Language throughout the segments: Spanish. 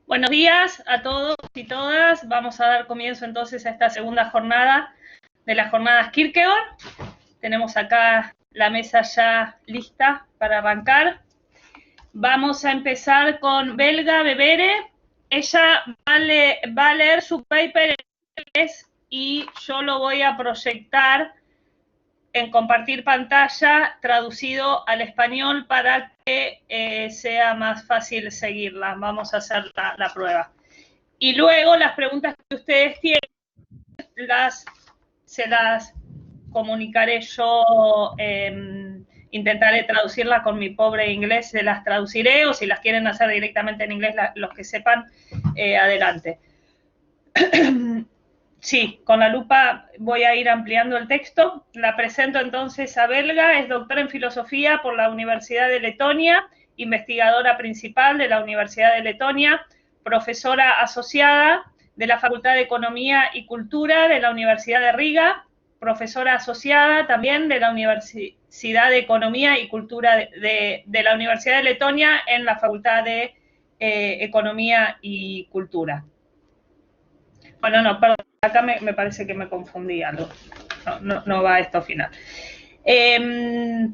Buenos días a todos y todas. Vamos a dar comienzo entonces a esta segunda jornada de las jornadas Kierkegaard. Tenemos acá la mesa ya lista para arrancar. Vamos a empezar con Belga Bebere. Ella va a leer su paper en inglés y yo lo voy a proyectar en compartir pantalla traducido al español para que sea más fácil seguirla. Vamos a hacer la prueba. Y luego las preguntas que ustedes tienen se las comunicaré yo, intentaré traducirlas con mi pobre inglés, se las traduciré, o si las quieren hacer directamente en inglés, los que sepan, adelante. Sí, con la lupa voy a ir ampliando el texto. La presento entonces a Belga, es doctora en filosofía por la Universidad de Letonia, investigadora principal de la Universidad de Letonia, profesora asociada de la Facultad de Economía y Cultura de la Universidad de Riga, profesora asociada también de la Universidad de Economía y Cultura de la Universidad de Letonia en la Facultad de Economía y Cultura. Bueno, no, perdón, acá me parece que me confundí algo. No va esto final. Es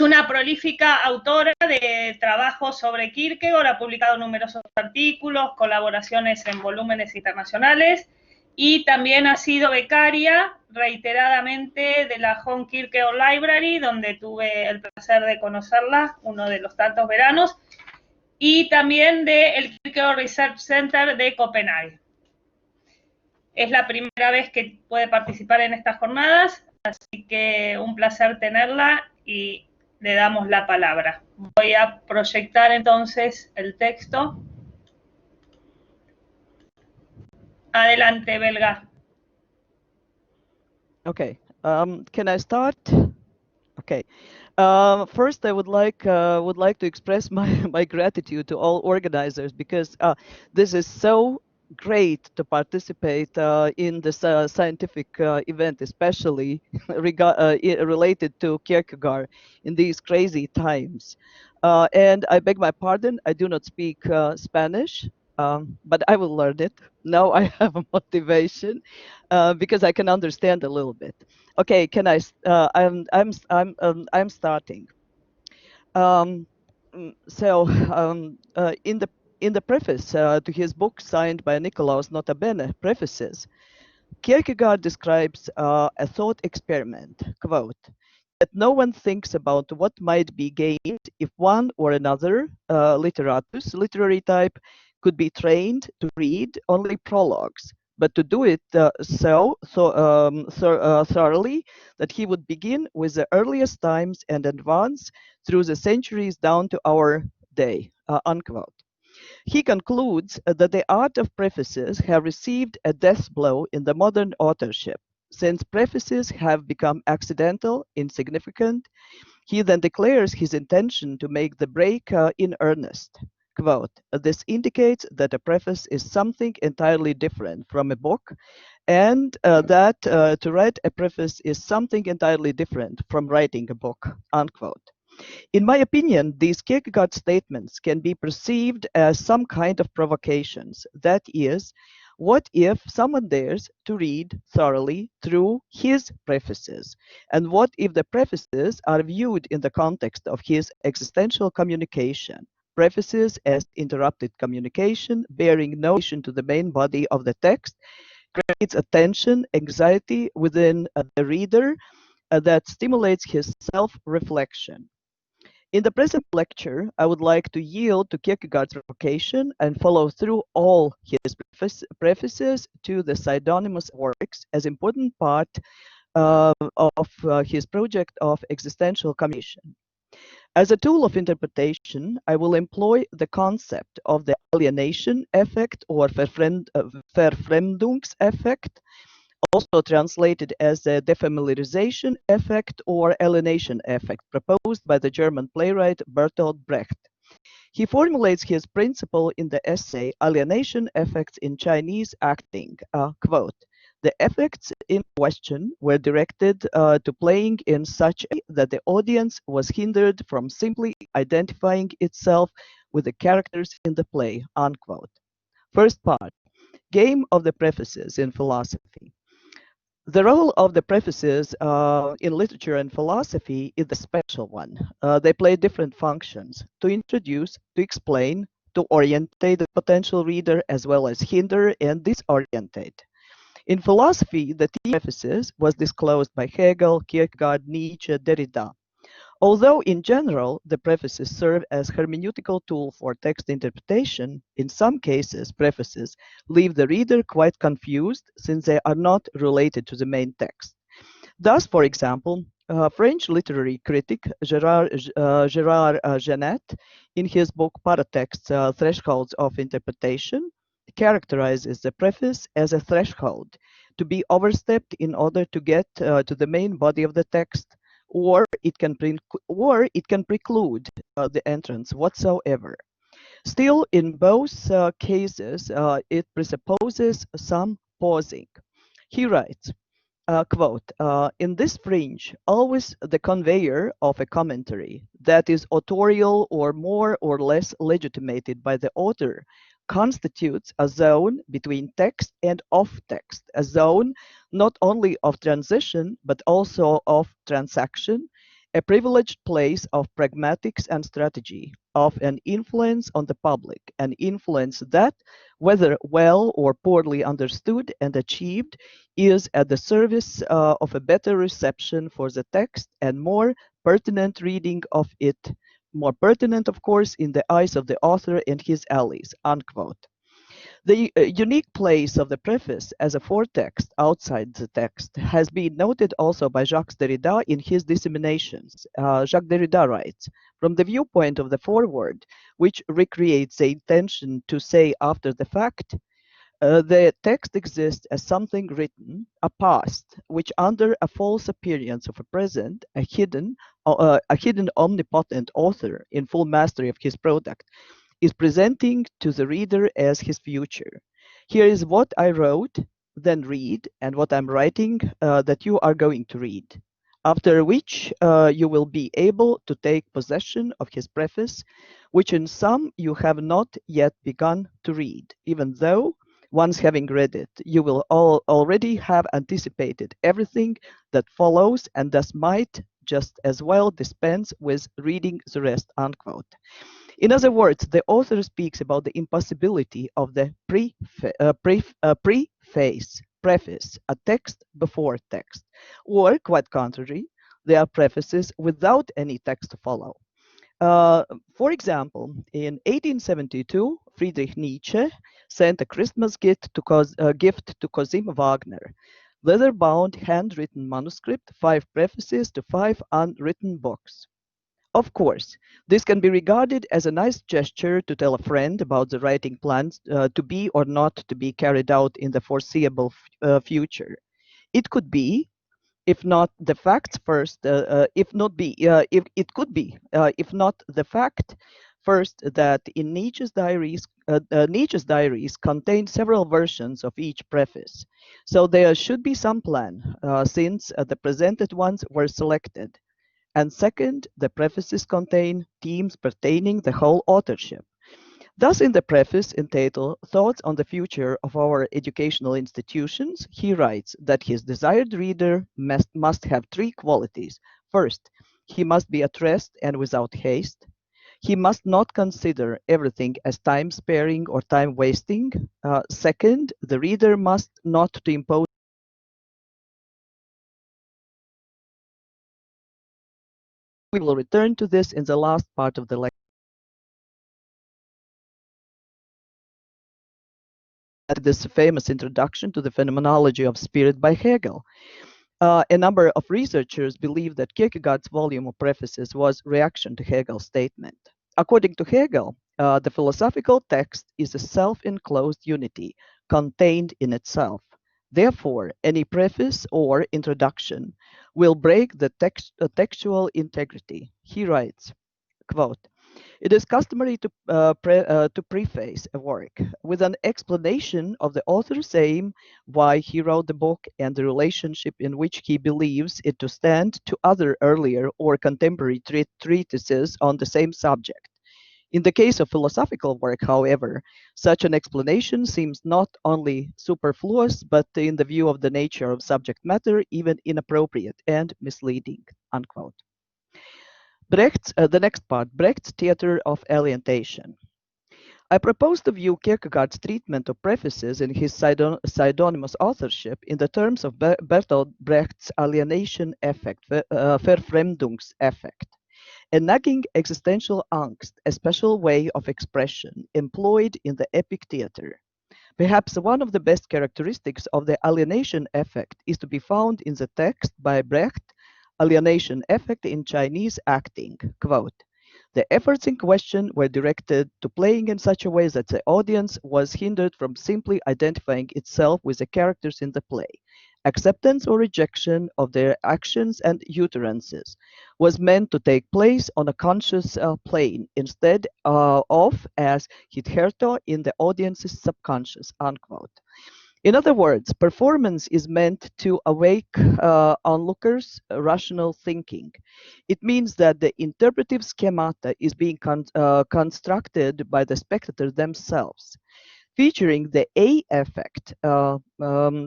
una prolífica autora de trabajos sobre Kierkegaard, ha publicado numerosos artículos, colaboraciones en volúmenes internacionales y también ha sido becaria reiteradamente de la Home Kierkegaard Library, donde tuve el placer de conocerla uno de los tantos veranos, y también del Kierkegaard Research Center de Copenhague. Es la primera vez que puede participar en estas jornadas, así que un placer tenerla y le damos la palabra. Voy a proyectar entonces el texto. Adelante, Belga. Okay. Can I start? Okay. First, I would like to express my gratitude to all organizers, because this is so great to participate in this scientific event, especially related to Kierkegaard in these crazy times. And I beg my pardon, I do not speak Spanish, but I will learn it. Now I have a motivation because I can understand a little bit. Okay, can I? I'm starting. In the preface to his book signed by Nicolaus Notabene Prefaces, Kierkegaard describes a thought experiment, quote, that no one thinks about what might be gained if one or another literatus, literary type, could be trained to read only prologues, but to do it thoroughly that he would begin with the earliest times and advance through the centuries down to our day, unquote. He concludes that the art of prefaces have received a death blow in the modern authorship. Since prefaces have become accidental, insignificant, he then declares his intention to make the break in earnest. Quote, this indicates that a preface is something entirely different from a book, and that to write a preface is something entirely different from writing a book, unquote. In my opinion, these Kierkegaard statements can be perceived as some kind of provocations. That is, what if someone dares to read thoroughly through his prefaces? And what if the prefaces are viewed in the context of his existential communication? Prefaces as interrupted communication, bearing no relation to the main body of the text, creates a tension, anxiety within the reader that stimulates his self-reflection. In the present lecture, I would like to yield to Kierkegaard's vocation and follow through all his prefaces to the pseudonymous works as important part of his project of existential communication. As a tool of interpretation, I will employ the concept of the alienation effect or Verfremdungseffekt, also translated as the defamiliarization effect or alienation effect, proposed by the German playwright Bertolt Brecht. He formulates his principle in the essay Alienation Effects in Chinese Acting, quote, the effects in question were directed to playing in such a way that the audience was hindered from simply identifying itself with the characters in the play, unquote. First part, game of the prefaces in philosophy. The role of the prefaces in literature and philosophy is a special one. They play different functions: to introduce, to explain, to orientate the potential reader, as well as hinder and disorientate. In philosophy, the theme of prefaces was disclosed by Hegel, Kierkegaard, Nietzsche, Derrida. Although in general the prefaces serve as hermeneutical tool for text interpretation, in some cases prefaces leave the reader quite confused since they are not related to the main text. Thus, for example, French literary critic Gérard Genette, in his book Paratexts, Thresholds of Interpretation, characterizes the preface as a threshold to be overstepped in order to get to the main body of the text, or it can preclude the entrance whatsoever. Still, in both cases, it presupposes some pausing. He writes, quote, in this fringe, always the conveyor of a commentary that is authorial or more or less legitimated by the author constitutes a zone between text and off text, a zone not only of transition but also of transaction, a privileged place of pragmatics and strategy, of an influence on the public, an influence that, whether well or poorly understood and achieved, is at the service of a better reception for the text and more pertinent reading of it, more pertinent, of course, in the eyes of the author and his allies, unquote. The unique place of the preface as a foretext outside the text has been noted also by Jacques Derrida in his Disseminations. Jacques Derrida writes, from the viewpoint of the foreword, which recreates the intention to say after the fact, the text exists as something written, a past, which under a false appearance of a present, a hidden omnipotent author in full mastery of his product, is presenting to the reader as his future. Here is what I wrote, then read, and what I'm writing that you are going to read. After which you will be able to take possession of his preface, which in some you have not yet begun to read, even though, once having read it, you will already have anticipated everything that follows and thus might just as well dispense with reading the rest, unquote. In other words, the author speaks about the impossibility of the preface, a text before text, or quite contrary, there are prefaces without any text to follow. For example, in 1872, Friedrich Nietzsche sent a Christmas gift to Cosima Wagner, leather-bound, handwritten manuscript, 5 prefaces to 5 unwritten books. Of course, this can be regarded as a nice gesture to tell a friend about the writing plans to be or not to be carried out in the foreseeable future. It could be, if not the facts first, if it could be, if not the fact first, that in Nietzsche's diaries contain several versions of each preface. So there should be some plan, since the presented ones were selected. And second, the prefaces contain themes pertaining the whole authorship. Thus, in the preface entitled Thoughts on the Future of Our Educational Institutions, he writes that his desired reader must have 3 qualities. First, he must be at rest and without haste. He must not consider everything as time-sparing or time-wasting. Second, the reader must not to impose. We will return to this in the last part of the lecture. This famous introduction to the phenomenology of spirit by Hegel. A number of researchers believe that Kierkegaard's volume of prefaces was reaction to Hegel's statement. According to Hegel, the philosophical text is a self-enclosed unity contained in itself. Therefore, any preface or introduction will break the textual integrity. He writes, quote, it is customary to preface a work with an explanation of the author's aim, why he wrote the book, and the relationship in which he believes it to stand to other earlier or contemporary treatises on the same subject. In the case of philosophical work, however, such an explanation seems not only superfluous, but in the view of the nature of subject matter, even inappropriate and misleading, unquote. The next part, Brecht's theater of alienation. I propose to view Kierkegaard's treatment of prefaces in his pseudonymous authorship in the terms of Bertolt Brecht's alienation effect, Verfremdungseffekt, a nagging existential angst, a special way of expression employed in the epic theater. Perhaps one of the best characteristics of the alienation effect is to be found in the text by Brecht, Alienation Effect in Chinese Acting. Quote, the efforts in question were directed to playing in such a way that the audience was hindered from simply identifying itself with the characters in the play. Acceptance or rejection of their actions and utterances was meant to take place on a conscious plane instead of as hitherto in the audience's subconscious, unquote. In other words, performance is meant to awake onlookers' rational thinking. It means that the interpretive schemata is being constructed by the spectators themselves. Featuring the A effect,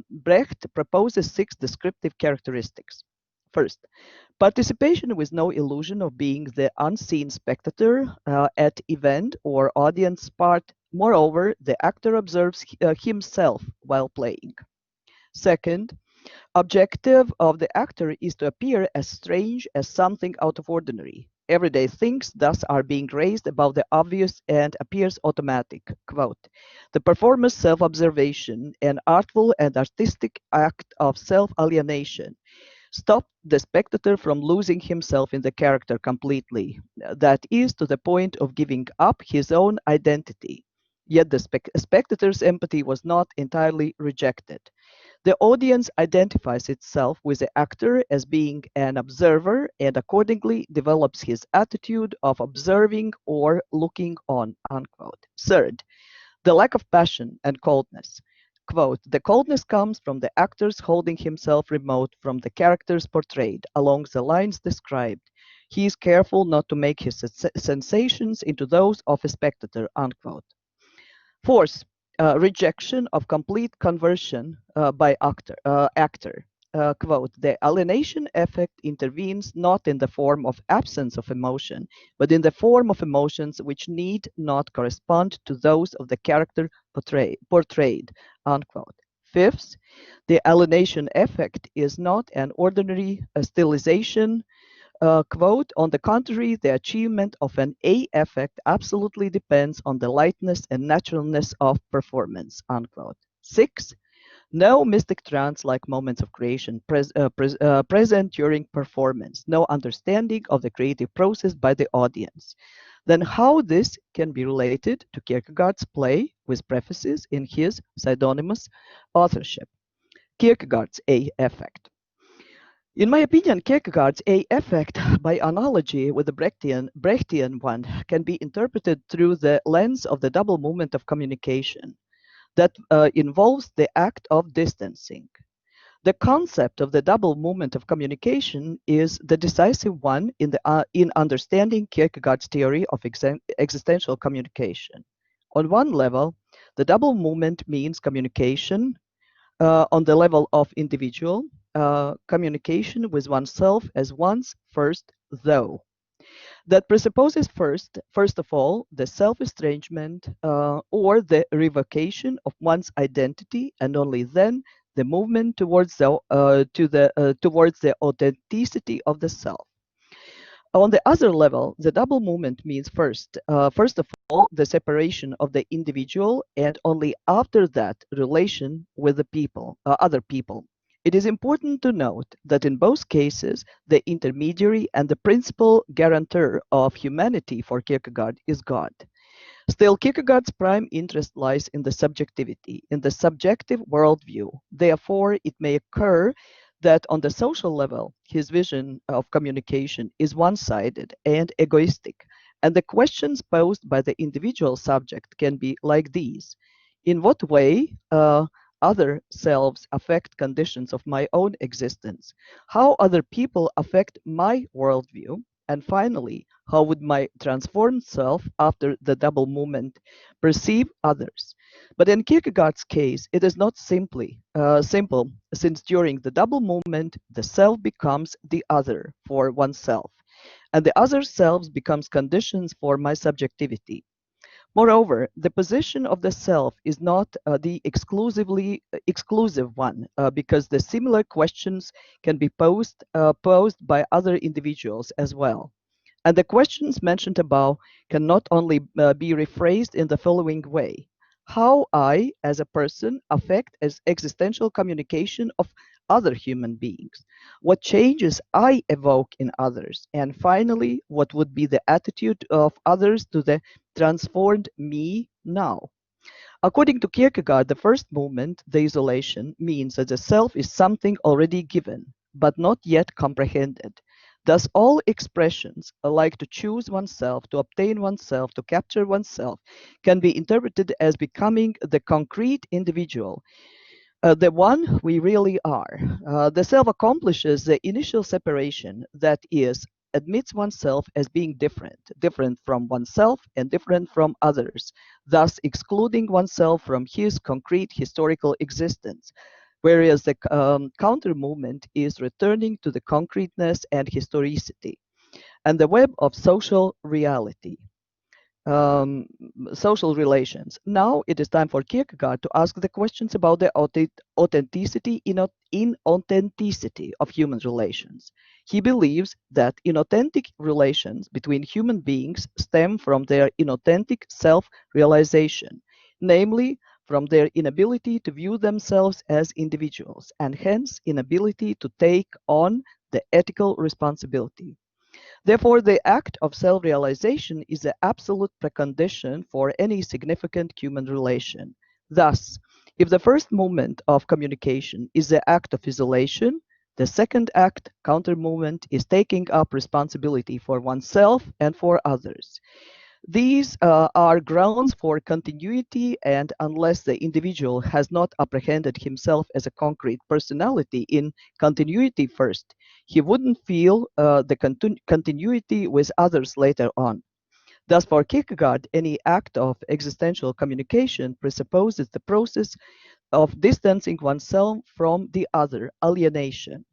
Brecht proposes 6 descriptive characteristics. First, participation with no illusion of being the unseen spectator at event or audience part. Moreover, the actor observes himself while playing. Second, objective of the actor is to appear as strange as something out of ordinary. Everyday things thus are being raised above the obvious and appears automatic. Quote, the performer's self-observation, an artful and artistic act of self-alienation, stop the spectator from losing himself in the character completely, that is, to the point of giving up his own identity. Yet the spectator's empathy was not entirely rejected. The audience identifies itself with the actor as being an observer and accordingly develops his attitude of observing or looking on, unquote. Third, the lack of passion and coldness. Quote, the coldness comes from the actor's holding himself remote from the characters portrayed along the lines described. He is careful not to make his sensations into those of a spectator, unquote. Fourth, rejection of complete conversion by actor. Quote, the alienation effect intervenes not in the form of absence of emotion, but in the form of emotions which need not correspond to those of the character portrayed, unquote. Fifth, the alienation effect is not an ordinary stylization. Quote, on the contrary, the achievement of an A effect absolutely depends on the lightness and naturalness of performance, unquote. 6. No mystic trance-like moments of creation present during performance, no understanding of the creative process by the audience. Then how this can be related to Kierkegaard's play with prefaces in his pseudonymous authorship. Kierkegaard's A effect. In my opinion, Kierkegaard's A effect, by analogy with the Brechtian one, can be interpreted through the lens of the double movement of communication that involves the act of distancing. The concept of the double movement of communication is the decisive one in understanding Kierkegaard's theory of existential communication. On one level, the double movement means communication on the level of individual, communication with oneself as one's first thou. That presupposes first of all, the self-estrangement or the revocation of one's identity, and only then the movement towards towards the authenticity of the self. On the other level, the double movement means first of all, the separation of the individual, and only after that, relation with the people, other people. It is important to note that in both cases, the intermediary and the principal guarantor of humanity for Kierkegaard is God. Still, Kierkegaard's prime interest lies in the subjectivity, in the subjective worldview. Therefore, it may occur that on the social level, his vision of communication is one-sided and egoistic, and the questions posed by the individual subject can be like these. In what way other selves affect conditions of my own existence? How other people affect my worldview? And finally, how would my transformed self after the double movement perceive others? But in Kierkegaard's case, it is not simple, since during the double movement, the self becomes the other for oneself, and the other selves becomes conditions for my subjectivity. Moreover, the position of the self is not the exclusive one, because the similar questions can be posed by other individuals as well. And the questions mentioned above can not only be rephrased in the following way: how I, as a person, affect as existential communication of other human beings, what changes I evoke in others, and finally, what would be the attitude of others to the transformed me now. According to Kierkegaard, the first movement, the isolation, means that the self is something already given, but not yet comprehended. Thus, all expressions, like to choose oneself, to obtain oneself, to capture oneself, can be interpreted as becoming the concrete individual, the one we really are. The self accomplishes the initial separation, that is, admits oneself as being different from oneself and different from others, thus excluding oneself from his concrete historical existence. Whereas the counter movement is returning to the concreteness and historicity and the web of um, social relations. Now it is time for Kierkegaard to ask the questions about the authenticity, inauthenticity of human relations. He believes that inauthentic relations between human beings stem from their inauthentic self-realization, namely from their inability to view themselves as individuals, and hence inability to take on the ethical responsibility. Therefore, the act of self-realization is the absolute precondition for any significant human relation. Thus, if the first movement of communication is the act of isolation, the second act, counter movement, is taking up responsibility for oneself and for others. These are grounds for continuity, and unless the individual has not apprehended himself as a concrete personality in continuity first, he wouldn't feel the continuity with others later on. Thus, for Kierkegaard, any act of existential communication presupposes the process of distancing oneself from the other, alienation.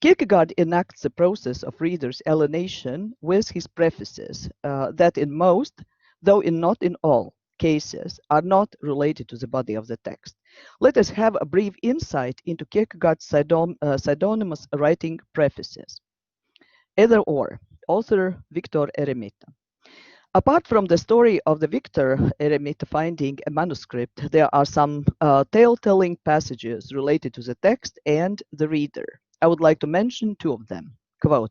Kierkegaard enacts the process of readers' alienation with his prefaces that in most, though not in all, cases are not related to the body of the text. Let us have a brief insight into Kierkegaard's pseudonymous writing prefaces. Either or, author Victor Eremita. Apart from the story of the Victor Eremita finding a manuscript, there are some tale-telling passages related to the text and the reader. I would like to mention two of them. Quote,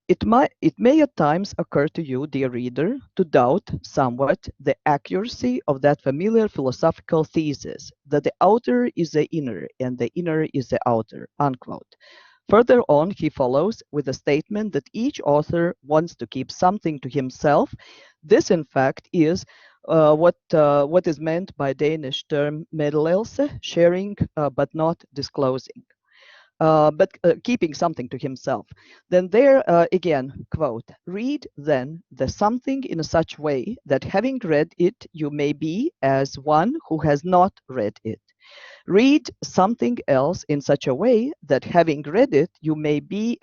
it may at times occur to you, dear reader, to doubt somewhat the accuracy of that familiar philosophical thesis that the outer is the inner and the inner is the outer, unquote. Further on, he follows with a statement that each author wants to keep something to himself. This, in fact, is what is meant by Danish term meddelelse, sharing but not disclosing. But keeping something to himself. Then there again, quote, read then the something in such way that having read it, you may be as one who has not read it. Read something else in such a way that having read it, you may be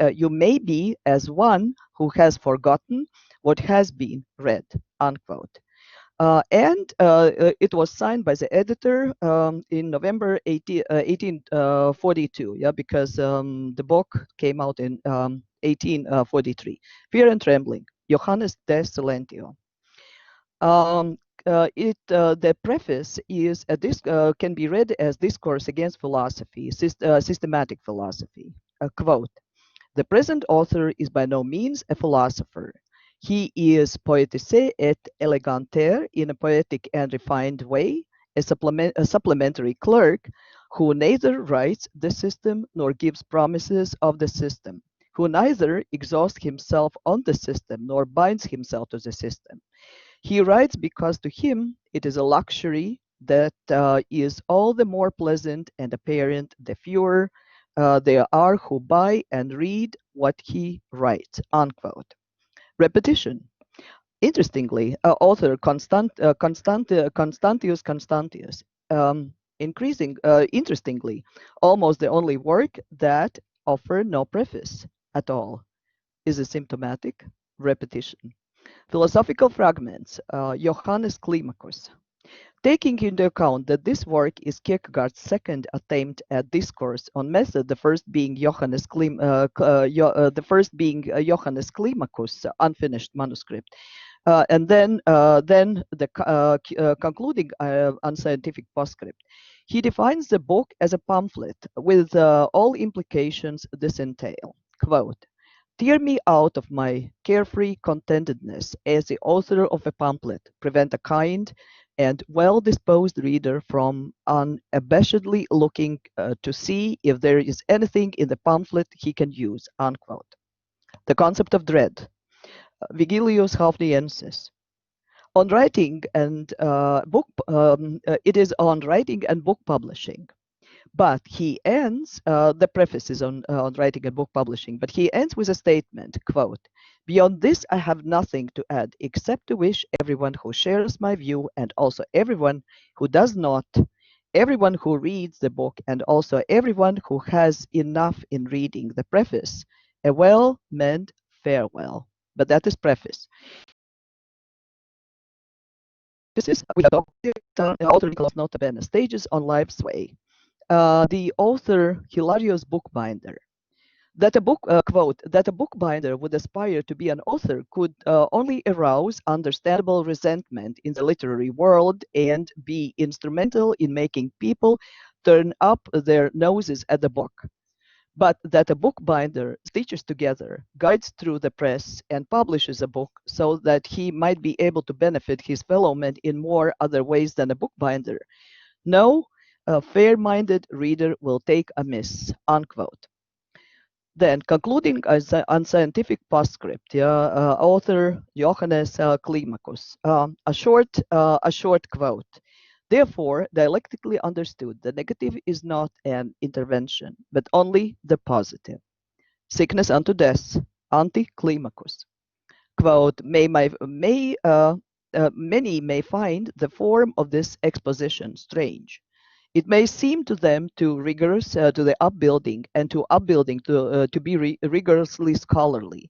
as one who has forgotten what has been read, unquote. And it was signed by the editor in November 1842, yeah, because the book came out in 1843. Fear and Trembling, Johannes de Silentio. The preface is can be read as discourse against philosophy, systematic philosophy. Quote, the present author is by no means a philosopher. He is poétisé et élégantaire in a poetic and refined way, a supplementary clerk who neither writes the system nor gives promises of the system, who neither exhausts himself on the system nor binds himself to the system. He writes because to him it is a luxury that is all the more pleasant and apparent the fewer They are who buy and read what he writes, unquote. Repetition. Interestingly, author Constantius Constantius, interestingly, almost the only work that offer no preface at all is a symptomatic repetition. Philosophical fragments, Johannes Climacus. Taking into account that this work is Kierkegaard's second attempt at discourse on method, the first being Johannes Climacus' unfinished manuscript, and then the concluding unscientific postscript. He defines the book as a pamphlet with all implications this entail. Quote, tear me out of my carefree contentedness as the author of a pamphlet, prevent a kind and well-disposed reader from unabashedly looking to see if there is anything in the pamphlet he can use, unquote. The concept of dread. Vigilius Hafniensis. On writing and it is on writing and book publishing. But he ends, the preface is on writing and book publishing, but he ends with a statement, quote, beyond this, I have nothing to add except to wish everyone who shares my view and also everyone who does not, everyone who reads the book and also everyone who has enough in reading the preface, a well-meant farewell. But that is preface. This is with author Nicholas Nota Bene, Stages on Life's Way. The author Hilarius Bookbinder. That a book, quote, that a bookbinder would aspire to be an author could only arouse understandable resentment in the literary world and be instrumental in making people turn up their noses at the book. But that a bookbinder stitches together, guides through the press, and publishes a book so that he might be able to benefit his fellow men in more other ways than a bookbinder, no fair-minded reader will take amiss, unquote. Then, concluding unscientific postscript, author Johannes Climacus, a short quote. Therefore, dialectically understood, the negative is not an intervention, but only the positive. Sickness unto death, anti-Climacus. Quote, many may find the form of this exposition strange. It may seem to them too rigorous to the upbuilding and to upbuilding to be rigorously scholarly.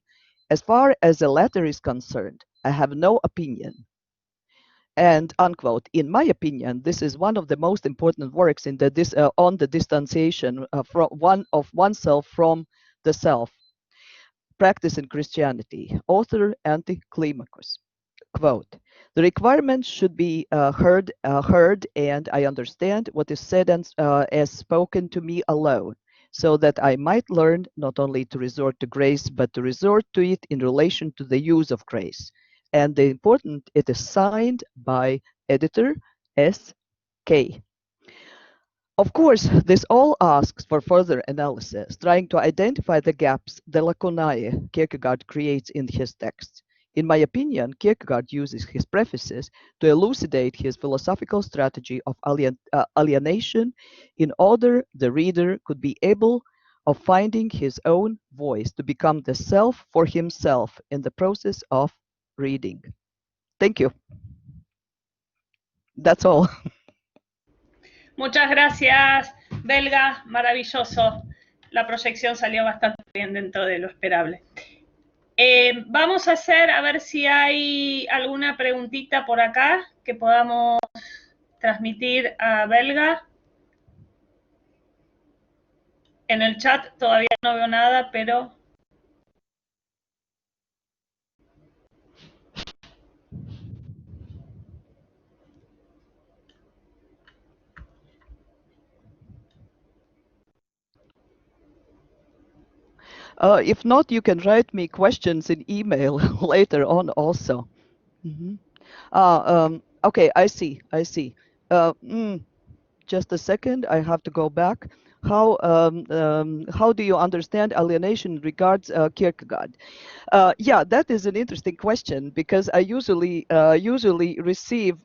As far as the latter is concerned, I have no opinion. And unquote. In my opinion, this is one of the most important works in on the distanciation from oneself from the self. Practice in Christianity. Author Anti-Climacus. Quote, the requirements should be heard, and I understand what is said as spoken to me alone, so that I might learn not only to resort to grace, but to resort to it in relation to the use of grace. And the important, it is signed by editor S.K. Of course, this all asks for further analysis, trying to identify the gaps, the lacunae Kierkegaard creates in his texts. In my opinion, Kierkegaard uses his prefaces to elucidate his philosophical strategy of alienation in order the reader could be able of finding his own voice to become the self for himself in the process of reading. Thank you. That's all. Muchas gracias, Belga, maravilloso. La proyección salió bastante bien dentro de lo esperable. Vamos a hacer, a ver si hay alguna preguntita por acá que podamos transmitir a Belga. En el chat todavía no veo nada, pero... If not, you can write me questions in email later on also. Okay, I see. Just a second, I have to go back. how do you understand alienation regards Kierkegaard? Yeah, that is an interesting question, because I usually receive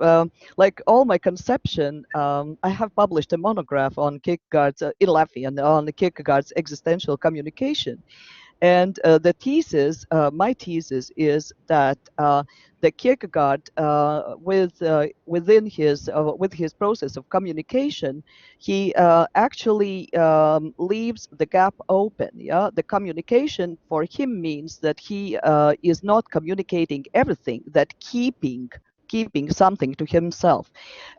like all my conception. I have published a monograph on Kierkegaard's in Latvian on Kierkegaard's existential communication. And the thesis, my thesis, is that the Kierkegaard, with his process of communication, he actually leaves the gap open. Yeah, the communication for him means that he is not communicating everything, that keeping something to himself.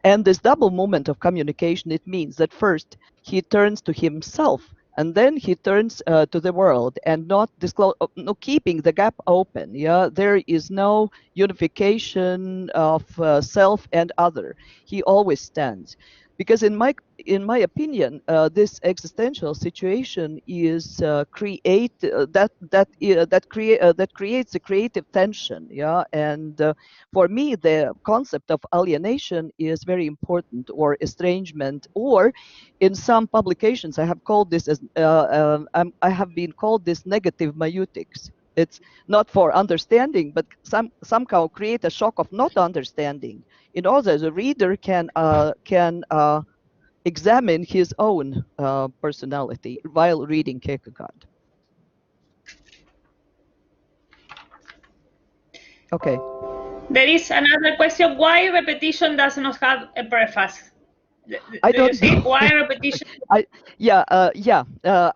And this double moment of communication, it means that first he turns to himself, and then he turns to the world, and not disclose, no, keeping the gap open. Yeah, there is no unification of self and other. He always stands, because in my opinion, this existential situation is that creates a creative tension. Yeah, and for me, the concept of alienation is very important, or estrangement, or in some publications, I have called this as I have been called this negative meiotics. It's not for understanding, but somehow create a shock of not understanding, in order the reader can examine his own personality while reading Kierkegaard. Okay. There is another question. Why repetition does not have a preface? I Do you don't see know. why repetition? I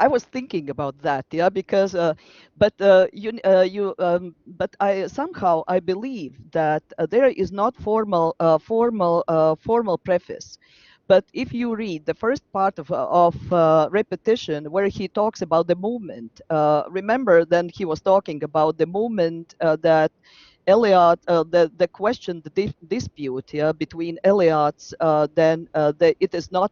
was thinking about that. Yeah, because but but I somehow I believe that there is not formal preface. But if you read the first part of repetition, where he talks about the movement, remember then he was talking about the movement that Eliot, the question, the dispute, yeah, between Eliot's, then it is not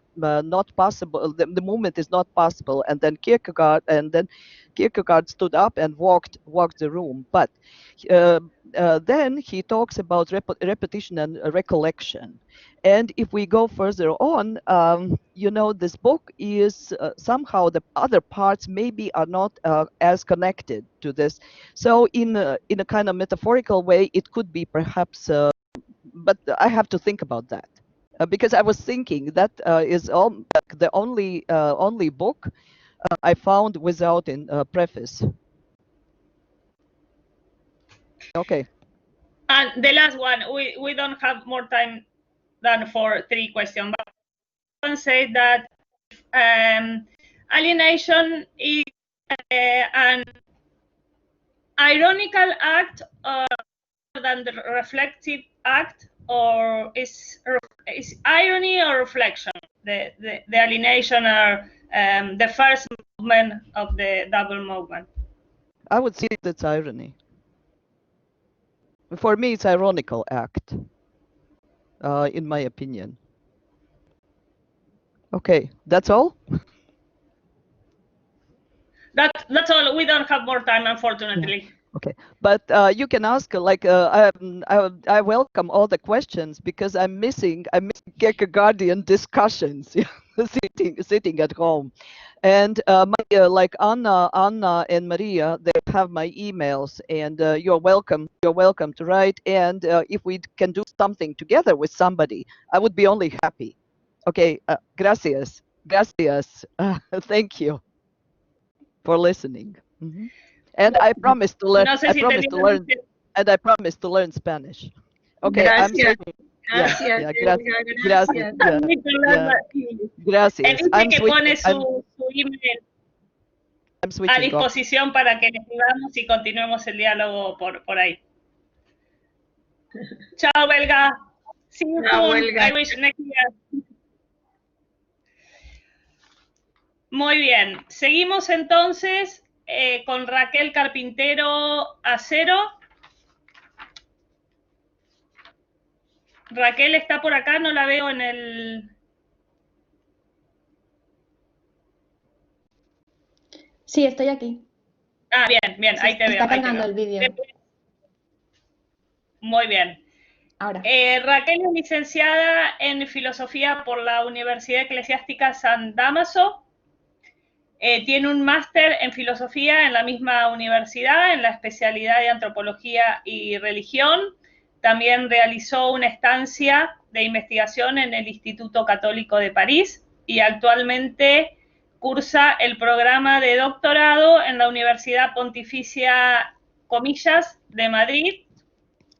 possible. The movement is not possible, and then Kierkegaard stood up and walked the room. But then he talks about repetition and recollection. And if we go further on, this book is somehow, the other parts maybe are not as connected to this. So in a kind of metaphorical way, it could be perhaps, but I have to think about that. Because I was thinking that is the only book I found without a preface. Okay. And the last one, we don't have more time than for 3 questions. But one said that alienation is an ironical act than the reflective act, or is irony or reflection the alienation, or the first movement of the double movement? I would say that's irony. For me, it's ironical act, in my opinion. Okay, that's all? That's all. We don't have more time, unfortunately. Yeah. Okay, but you can ask, like, I welcome all the questions, because I'm missing Kierkegaardian discussions, sitting at home. And like Anna and Maria, they have my emails, and you're welcome to write. And if we can do something together with somebody, I would be only happy. Okay, gracias. Thank you for listening. Mm-hmm. And I promise to learn. No sé si I promise to learn Spanish. Okay, Gracias. I'm switching. Gracias, Yeah, gracias. Gracias. Dice que pone su email a disposición para que le escribamos y continuemos el diálogo por ahí. Chao, Belga. See you soon. I wish next year. Muy bien. Seguimos entonces con Raquel Carpintero Acero. Raquel está por acá, no la veo en el... Sí, estoy aquí. Ah, bien, ahí te veo. Está cargando el vídeo. Muy bien. Ahora. Raquel es licenciada en Filosofía por la Universidad Eclesiástica San Dámaso Tiene un máster en filosofía en la misma universidad, en la especialidad de antropología y religión. También realizó una estancia de investigación en el Instituto Católico de París y actualmente cursa el programa de doctorado en la Universidad Pontificia, comillas, de Madrid,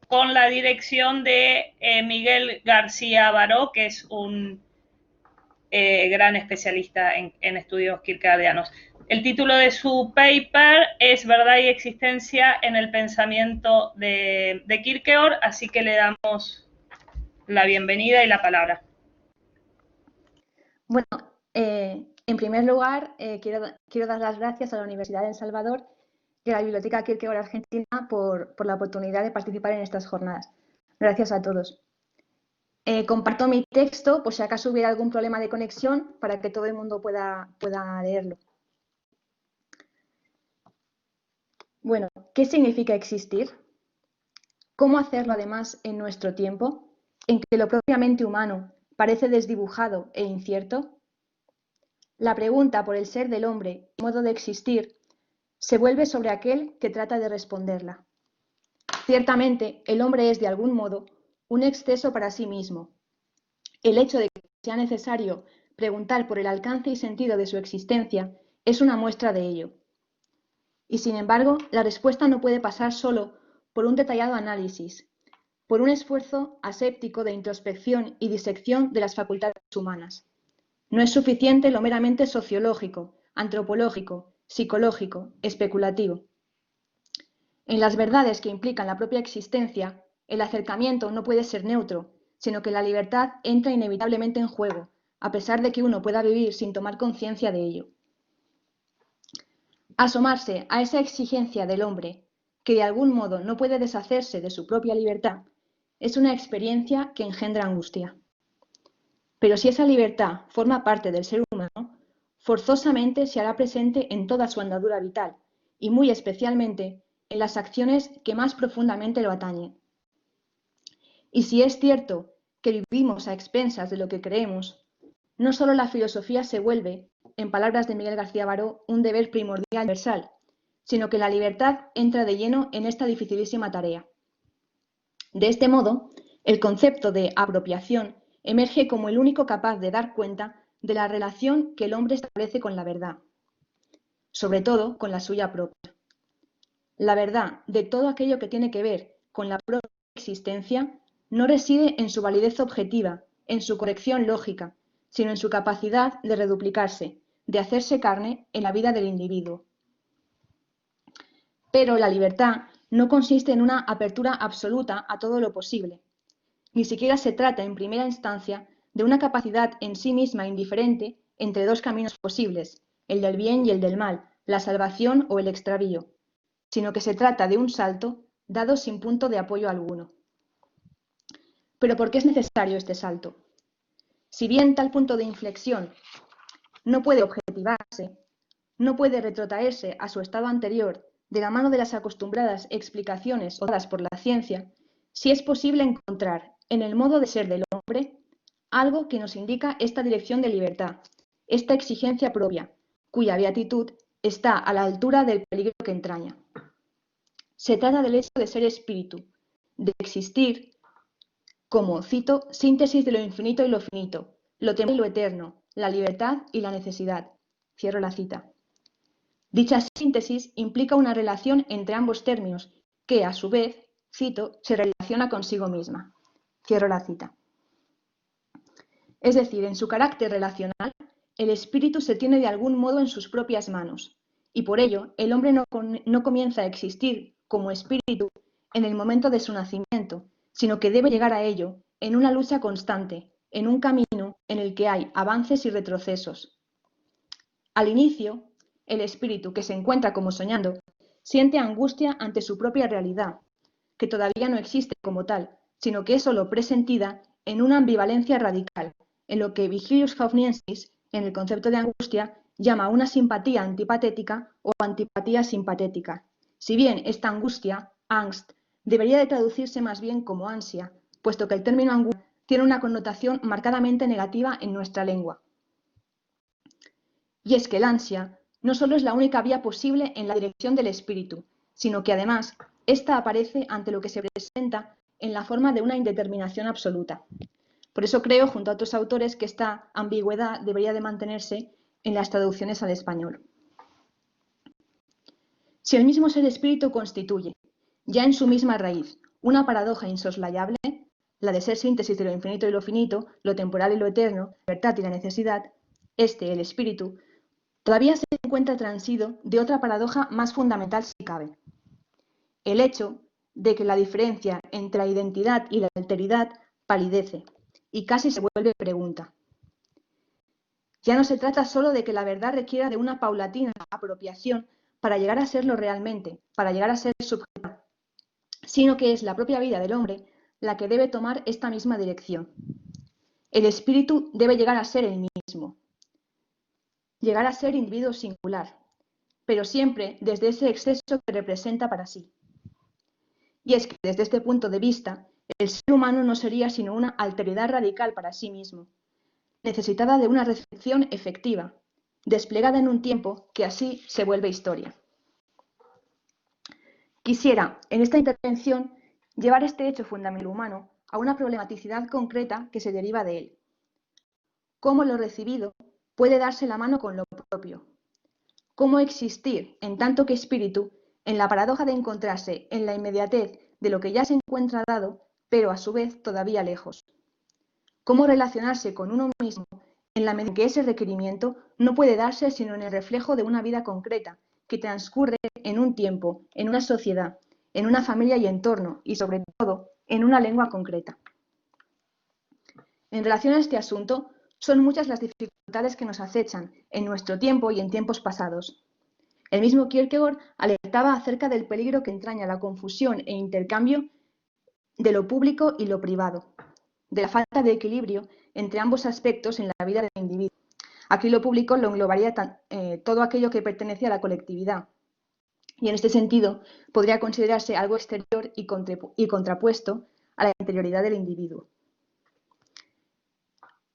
con la dirección de Miguel García Baró, que es un gran especialista en estudios kierkegaardianos. El título de su paper es Verdad y existencia en el pensamiento de Kierkegaard, así que le damos la bienvenida y la palabra. Bueno, en primer lugar, quiero dar las gracias a la Universidad de El Salvador y a la Biblioteca Kierkegaard Argentina por la oportunidad de participar en estas jornadas. Gracias a todos. Comparto mi texto por si acaso hubiera algún problema de conexión para que todo el mundo pueda leerlo. Bueno, ¿qué significa existir? ¿Cómo hacerlo además en nuestro tiempo, en que lo propiamente humano parece desdibujado e incierto? La pregunta por el ser del hombre y modo de existir se vuelve sobre aquel que trata de responderla. Ciertamente, el hombre es de algún modo un exceso para sí mismo. El hecho de que sea necesario preguntar por el alcance y sentido de su existencia es una muestra de ello. Y sin embargo, la respuesta no puede pasar solo por un detallado análisis, por un esfuerzo aséptico de introspección y disección de las facultades humanas. No es suficiente lo meramente sociológico, antropológico, psicológico, especulativo. En las verdades que implican la propia existencia, el acercamiento no puede ser neutro, sino que la libertad entra inevitablemente en juego, a pesar de que uno pueda vivir sin tomar conciencia de ello. Asomarse a esa exigencia del hombre, que de algún modo no puede deshacerse de su propia libertad, es una experiencia que engendra angustia. Pero si esa libertad forma parte del ser humano, forzosamente se hará presente en toda su andadura vital, y muy especialmente en las acciones que más profundamente lo atañen. Y si es cierto que vivimos a expensas de lo que creemos, no solo la filosofía se vuelve, en palabras de Miguel García Baró, un deber primordial y universal, sino que la libertad entra de lleno en esta dificilísima tarea. De este modo, el concepto de apropiación emerge como el único capaz de dar cuenta de la relación que el hombre establece con la verdad, sobre todo con la suya propia. La verdad de todo aquello que tiene que ver con la propia existencia no reside en su validez objetiva, en su corrección lógica, sino en su capacidad de reduplicarse, de hacerse carne en la vida del individuo. Pero la libertad no consiste en una apertura absoluta a todo lo posible. Ni siquiera se trata, en primera instancia, de una capacidad en sí misma indiferente entre dos caminos posibles, el del bien y el del mal, la salvación o el extravío, sino que se trata de un salto dado sin punto de apoyo alguno. Pero ¿por qué es necesario este salto? Si bien tal punto de inflexión no puede objetivarse, no puede retrotraerse a su estado anterior de la mano de las acostumbradas explicaciones dadas por la ciencia, sí es posible encontrar en el modo de ser del hombre algo que nos indica esta dirección de libertad, esta exigencia propia, cuya beatitud está a la altura del peligro que entraña. Se trata del hecho de ser espíritu, de existir como, cito, síntesis de lo infinito y lo finito, lo temporal y lo eterno, la libertad y la necesidad. Cierro la cita. Dicha síntesis implica una relación entre ambos términos que, a su vez, cito, se relaciona consigo misma. Cierro la cita. Es decir, en su carácter relacional, el espíritu se tiene de algún modo en sus propias manos, y por ello el hombre no comienza a existir como espíritu en el momento de su nacimiento, sino que debe llegar a ello en una lucha constante, en un camino en el que hay avances y retrocesos. Al inicio, el espíritu, que se encuentra como soñando, siente angustia ante su propia realidad, que todavía no existe como tal, sino que es solo presentida en una ambivalencia radical, en lo que Vigilius Faufniensis, en el concepto de angustia, llama una simpatía antipatética o antipatía simpatética. Si bien esta angustia, Angst, debería de traducirse más bien como ansia, puesto que el término angustia tiene una connotación marcadamente negativa en nuestra lengua. Y es que el ansia no solo es la única vía posible en la dirección del espíritu, sino que además ésta aparece ante lo que se presenta en la forma de una indeterminación absoluta. Por eso creo, junto a otros autores, que esta ambigüedad debería de mantenerse en las traducciones al español. Si el mismo ser espíritu constituye, ya en su misma raíz, una paradoja insoslayable, la de ser síntesis de lo infinito y lo finito, lo temporal y lo eterno, la libertad y la necesidad, el espíritu, todavía se encuentra transido de otra paradoja más fundamental si cabe. El hecho de que la diferencia entre la identidad y la alteridad palidece y casi se vuelve pregunta. Ya no se trata solo de que la verdad requiera de una paulatina apropiación para llegar a serlo realmente, para llegar a ser subjetiva, sino que es la propia vida del hombre la que debe tomar esta misma dirección. El espíritu debe llegar a ser el mismo, llegar a ser individuo singular, pero siempre desde ese exceso que representa para sí. Y es que desde este punto de vista, el ser humano no sería sino una alteridad radical para sí mismo, necesitada de una recepción efectiva, desplegada en un tiempo que así se vuelve historia. Quisiera, en esta intervención, llevar este hecho fundamental humano a una problematicidad concreta que se deriva de él. ¿Cómo lo recibido puede darse la mano con lo propio? ¿Cómo existir, en tanto que espíritu, en la paradoja de encontrarse en la inmediatez de lo que ya se encuentra dado, pero a su vez todavía lejos? ¿Cómo relacionarse con uno mismo en la medida en que ese requerimiento no puede darse sino en el reflejo de una vida concreta, que transcurre en un tiempo, en una sociedad, en una familia y entorno, y sobre todo, en una lengua concreta? En relación a este asunto, son muchas las dificultades que nos acechan en nuestro tiempo y en tiempos pasados. El mismo Kierkegaard alertaba acerca del peligro que entraña la confusión e intercambio de lo público y lo privado, de la falta de equilibrio entre ambos aspectos en la vida del individuo. Aquí lo público lo englobaría todo aquello que pertenece a la colectividad, y en este sentido podría considerarse algo exterior y contrapuesto a la interioridad del individuo.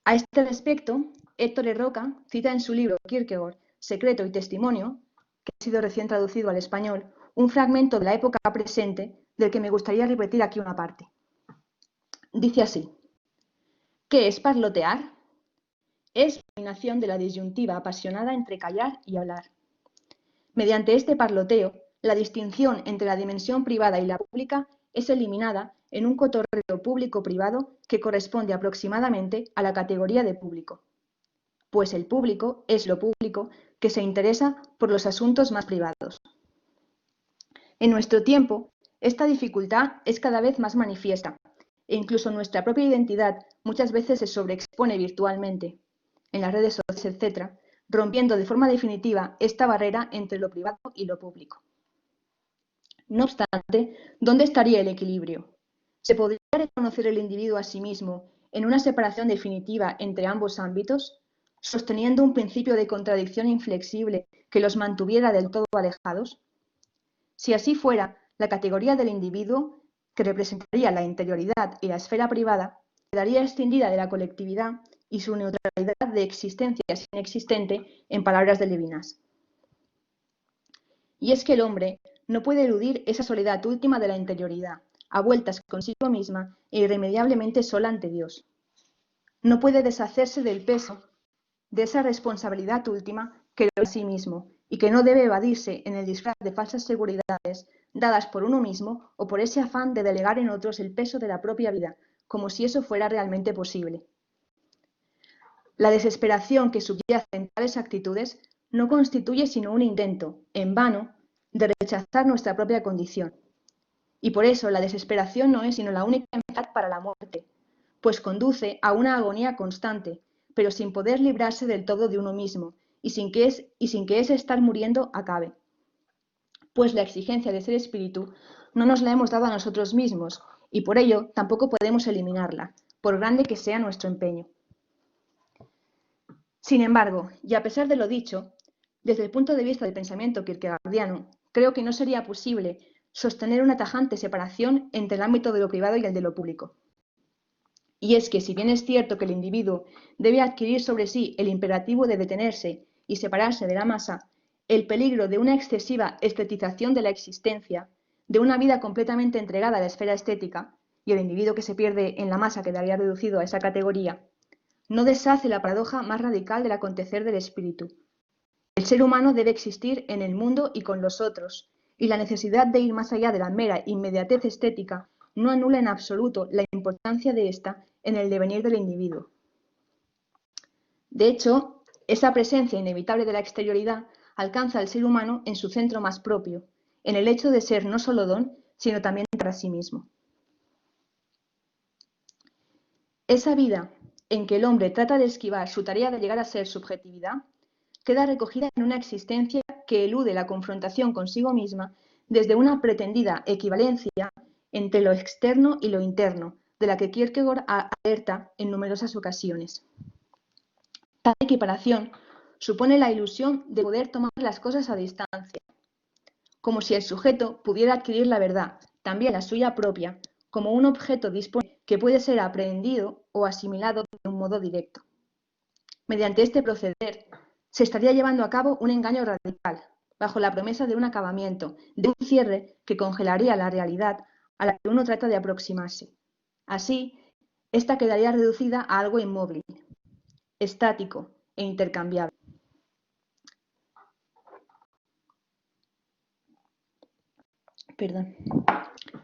A este respecto, Héctor Roca cita en su libro Kierkegaard, Secreto y Testimonio, que ha sido recién traducido al español, un fragmento de la época presente del que me gustaría repetir aquí una parte. Dice así: ¿qué es parlotear? Es la combinación de la disyuntiva apasionada entre callar y hablar. Mediante este parloteo, la distinción entre la dimensión privada y la pública es eliminada en un cotorreo público-privado que corresponde aproximadamente a la categoría de público. Pues el público es lo público que se interesa por los asuntos más privados. En nuestro tiempo, esta dificultad es cada vez más manifiesta, e incluso nuestra propia identidad muchas veces se sobreexpone virtualmente, en las redes sociales, etc., rompiendo de forma definitiva esta barrera entre lo privado y lo público. No obstante, ¿dónde estaría el equilibrio? ¿Se podría reconocer el individuo a sí mismo en una separación definitiva entre ambos ámbitos, sosteniendo un principio de contradicción inflexible que los mantuviera del todo alejados? Si así fuera, la categoría del individuo, que representaría la interioridad y la esfera privada, quedaría escindida de la colectividad y su neutralidad de existencia inexistente en palabras de Levinas. Y es que el hombre no puede eludir esa soledad última de la interioridad, a vueltas consigo misma e irremediablemente sola ante Dios. No puede deshacerse del peso de esa responsabilidad última que lo es a sí mismo y que no debe evadirse en el disfraz de falsas seguridades dadas por uno mismo o por ese afán de delegar en otros el peso de la propia vida, como si eso fuera realmente posible. La desesperación que subyace en tales actitudes no constituye sino un intento, en vano, de rechazar nuestra propia condición. Y por eso la desesperación no es sino la única enfermedad para la muerte, pues conduce a una agonía constante, pero sin poder librarse del todo de uno mismo, y sin que ese estar muriendo acabe. Pues la exigencia de ser espíritu no nos la hemos dado a nosotros mismos, y por ello tampoco podemos eliminarla, por grande que sea nuestro empeño. Sin embargo, y a pesar de lo dicho, desde el punto de vista del pensamiento kierkegaardiano, creo que no sería posible sostener una tajante separación entre el ámbito de lo privado y el de lo público. Y es que, si bien es cierto que el individuo debe adquirir sobre sí el imperativo de detenerse y separarse de la masa, el peligro de una excesiva estetización de la existencia, de una vida completamente entregada a la esfera estética, y el individuo que se pierde en la masa quedaría reducido a esa categoría, no deshace la paradoja más radical del acontecer del espíritu. El ser humano debe existir en el mundo y con los otros, y la necesidad de ir más allá de la mera inmediatez estética no anula en absoluto la importancia de ésta en el devenir del individuo. De hecho, esa presencia inevitable de la exterioridad alcanza al ser humano en su centro más propio, en el hecho de ser no solo don, sino también para sí mismo. Esa vida en que el hombre trata de esquivar su tarea de llegar a ser subjetividad, queda recogida en una existencia que elude la confrontación consigo misma desde una pretendida equivalencia entre lo externo y lo interno, de la que Kierkegaard alerta en numerosas ocasiones. Tal equiparación supone la ilusión de poder tomar las cosas a distancia, como si el sujeto pudiera adquirir la verdad, también la suya propia, como un objeto disponible que puede ser aprehendido o asimilado de un modo directo. Mediante este proceder, se estaría llevando a cabo un engaño radical, bajo la promesa de un acabamiento, de un cierre que congelaría la realidad a la que uno trata de aproximarse. Así, esta quedaría reducida a algo inmóvil, estático e intercambiable.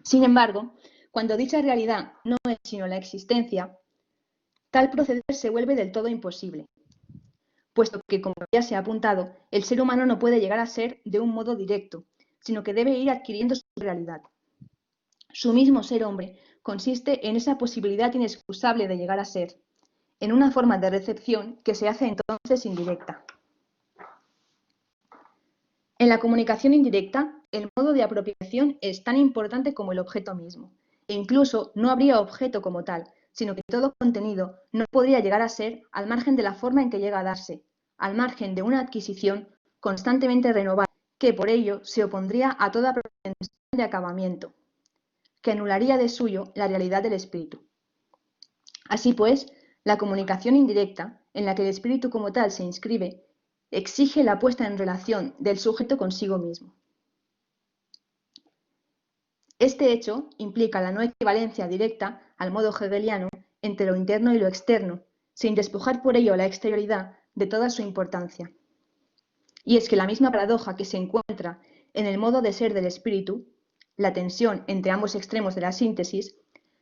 Sin embargo, cuando dicha realidad no es sino la existencia, tal proceder se vuelve del todo imposible, puesto que, como ya se ha apuntado, el ser humano no puede llegar a ser de un modo directo, sino que debe ir adquiriendo su realidad. Su mismo ser hombre consiste en esa posibilidad inexcusable de llegar a ser, en una forma de recepción que se hace entonces indirecta. En la comunicación indirecta, el modo de apropiación es tan importante como el objeto mismo, e incluso no habría objeto como tal, sino que todo contenido no podría llegar a ser al margen de la forma en que llega a darse, al margen de una adquisición constantemente renovada, que por ello se opondría a toda pretensión de acabamiento, que anularía de suyo la realidad del espíritu. Así pues, la comunicación indirecta, en la que el espíritu como tal se inscribe, exige la puesta en relación del sujeto consigo mismo. Este hecho implica la no equivalencia directa, al modo hegeliano, entre lo interno y lo externo, sin despojar por ello la exterioridad de toda su importancia. Y es que la misma paradoja que se encuentra en el modo de ser del espíritu, la tensión entre ambos extremos de la síntesis,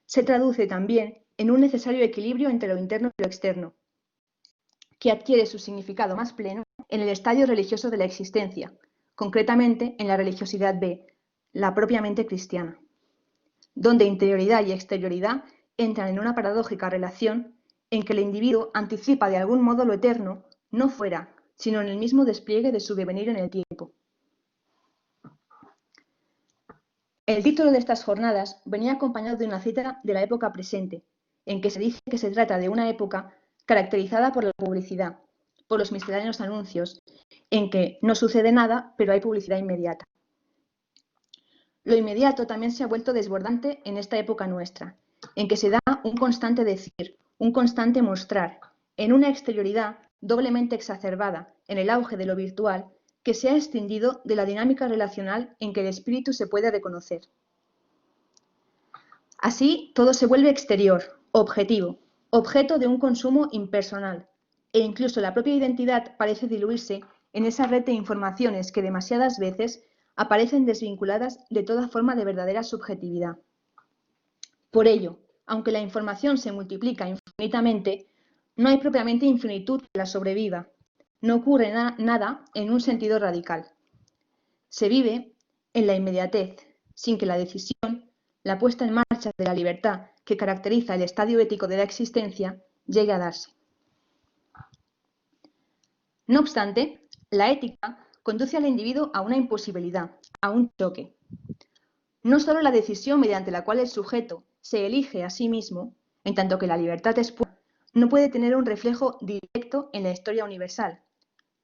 se traduce también en un necesario equilibrio entre lo interno y lo externo, que adquiere su significado más pleno en el estadio religioso de la existencia, concretamente en la religiosidad B, la propiamente cristiana, donde interioridad y exterioridad entran en una paradójica relación en que el individuo anticipa de algún modo lo eterno, no fuera, sino en el mismo despliegue de su devenir en el tiempo. El título de estas jornadas venía acompañado de una cita de la época presente, en que se dice que se trata de una época caracterizada por la publicidad, por los misceláneos anuncios, en que no sucede nada, pero hay publicidad inmediata. Lo inmediato también se ha vuelto desbordante en esta época nuestra, en que se da un constante decir, un constante mostrar, en una exterioridad doblemente exacerbada en el auge de lo virtual, que se ha extendido de la dinámica relacional en que el espíritu se puede reconocer. Así, todo se vuelve exterior, objetivo, objeto de un consumo impersonal, e incluso la propia identidad parece diluirse en esa red de informaciones que demasiadas veces aparecen desvinculadas de toda forma de verdadera subjetividad. Por ello, aunque la información se multiplica infinitamente, no hay propiamente infinitud que la sobreviva. No ocurre nada en un sentido radical. Se vive en la inmediatez, sin que la decisión, la puesta en marcha de la libertad que caracteriza el estadio ético de la existencia, llegue a darse. No obstante, la ética conduce al individuo a una imposibilidad, a un choque. No solo la decisión mediante la cual el sujeto se elige a sí mismo, en tanto que la libertad es pura, no puede tener un reflejo directo en la historia universal.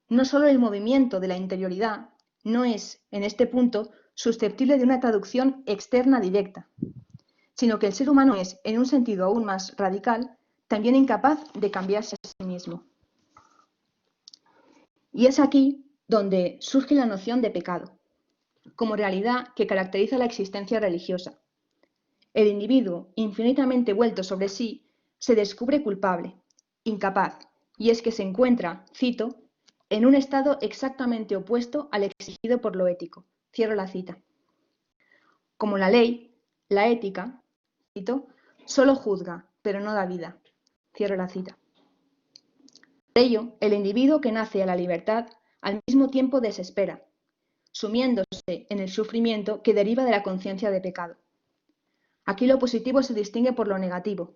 No solo el movimiento de la interioridad no es, en este punto, susceptible de una traducción externa directa, sino que el ser humano es, en un sentido aún más radical, también incapaz de cambiarse a sí mismo. Y es aquí donde surge la noción de pecado, como realidad que caracteriza la existencia religiosa. El individuo, infinitamente vuelto sobre sí, se descubre culpable, incapaz, y es que se encuentra, cito, en un estado exactamente opuesto al exigido por lo ético. Cierro la cita. Como la ley, la ética, cito, solo juzga, pero no da vida. Cierro la cita. Por ello, el individuo que nace a la libertad al mismo tiempo desespera, sumiéndose en el sufrimiento que deriva de la conciencia de pecado. Aquí lo positivo se distingue por lo negativo,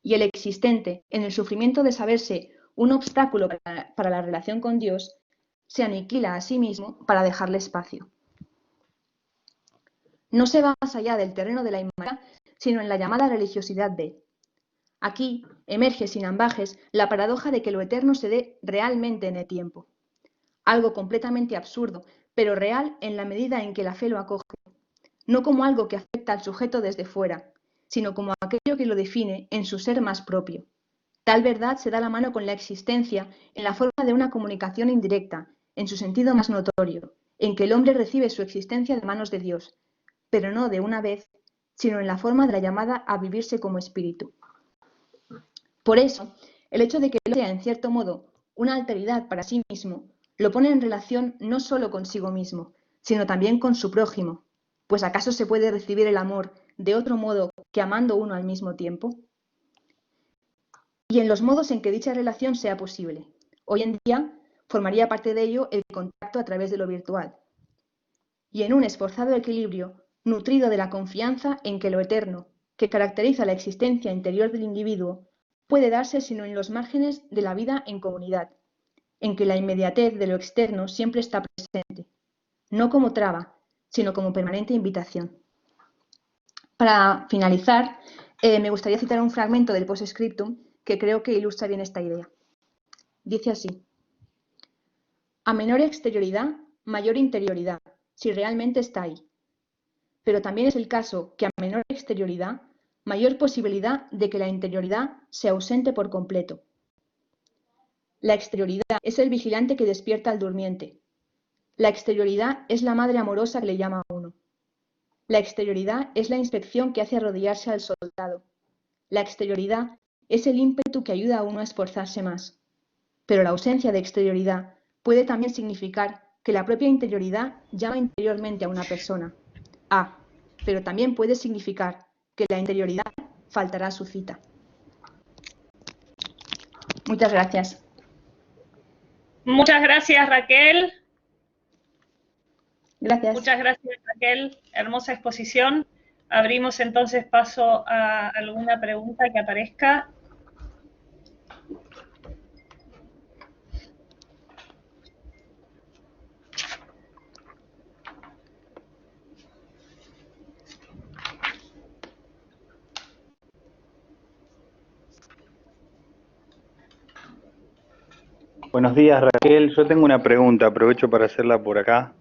y el existente en el sufrimiento de saberse un obstáculo para la relación con Dios se aniquila a sí mismo para dejarle espacio. No se va más allá del terreno de la inmoralidad, sino en la llamada religiosidad de. Aquí emerge sin ambajes la paradoja de que lo eterno se dé realmente en el tiempo. Algo completamente absurdo, pero real en la medida en que la fe lo acoge, no como algo que afecta al sujeto desde fuera, sino como aquello que lo define en su ser más propio. Tal verdad se da la mano con la existencia en la forma de una comunicación indirecta, en su sentido más notorio, en que el hombre recibe su existencia de manos de Dios, pero no de una vez, sino en la forma de la llamada a vivirse como espíritu. Por eso, el hecho de que él sea en cierto modo una alteridad para sí mismo, lo pone en relación no solo consigo mismo, sino también con su prójimo, pues ¿acaso se puede recibir el amor de otro modo que amando uno al mismo tiempo? Y en los modos en que dicha relación sea posible. Hoy en día formaría parte de ello el contacto a través de lo virtual. Y en un esforzado equilibrio, nutrido de la confianza en que lo eterno, que caracteriza la existencia interior del individuo, puede darse sino en los márgenes de la vida en comunidad, en que la inmediatez de lo externo siempre está presente, no como traba, sino como permanente invitación. Para finalizar, me gustaría citar un fragmento del Postscriptum que creo que ilustra bien esta idea. Dice así: a menor exterioridad, mayor interioridad, si realmente está ahí. Pero también es el caso que a menor exterioridad, mayor posibilidad de que la interioridad se ausente por completo. La exterioridad es el vigilante que despierta al durmiente. La exterioridad es la madre amorosa que le llama a uno. La exterioridad es la inspección que hace arrodillarse al soldado. La exterioridad es el ímpetu que ayuda a uno a esforzarse más. Pero la ausencia de exterioridad puede también significar que la propia interioridad llama interiormente a una persona. Pero también puede significar que la interioridad faltará a su cita. Muchas gracias. Muchas gracias, Raquel. Gracias. Muchas gracias, Raquel. Hermosa exposición. Abrimos entonces paso a alguna pregunta que aparezca. Buenos días, Raquel. Yo tengo una pregunta, aprovecho para hacerla por acá.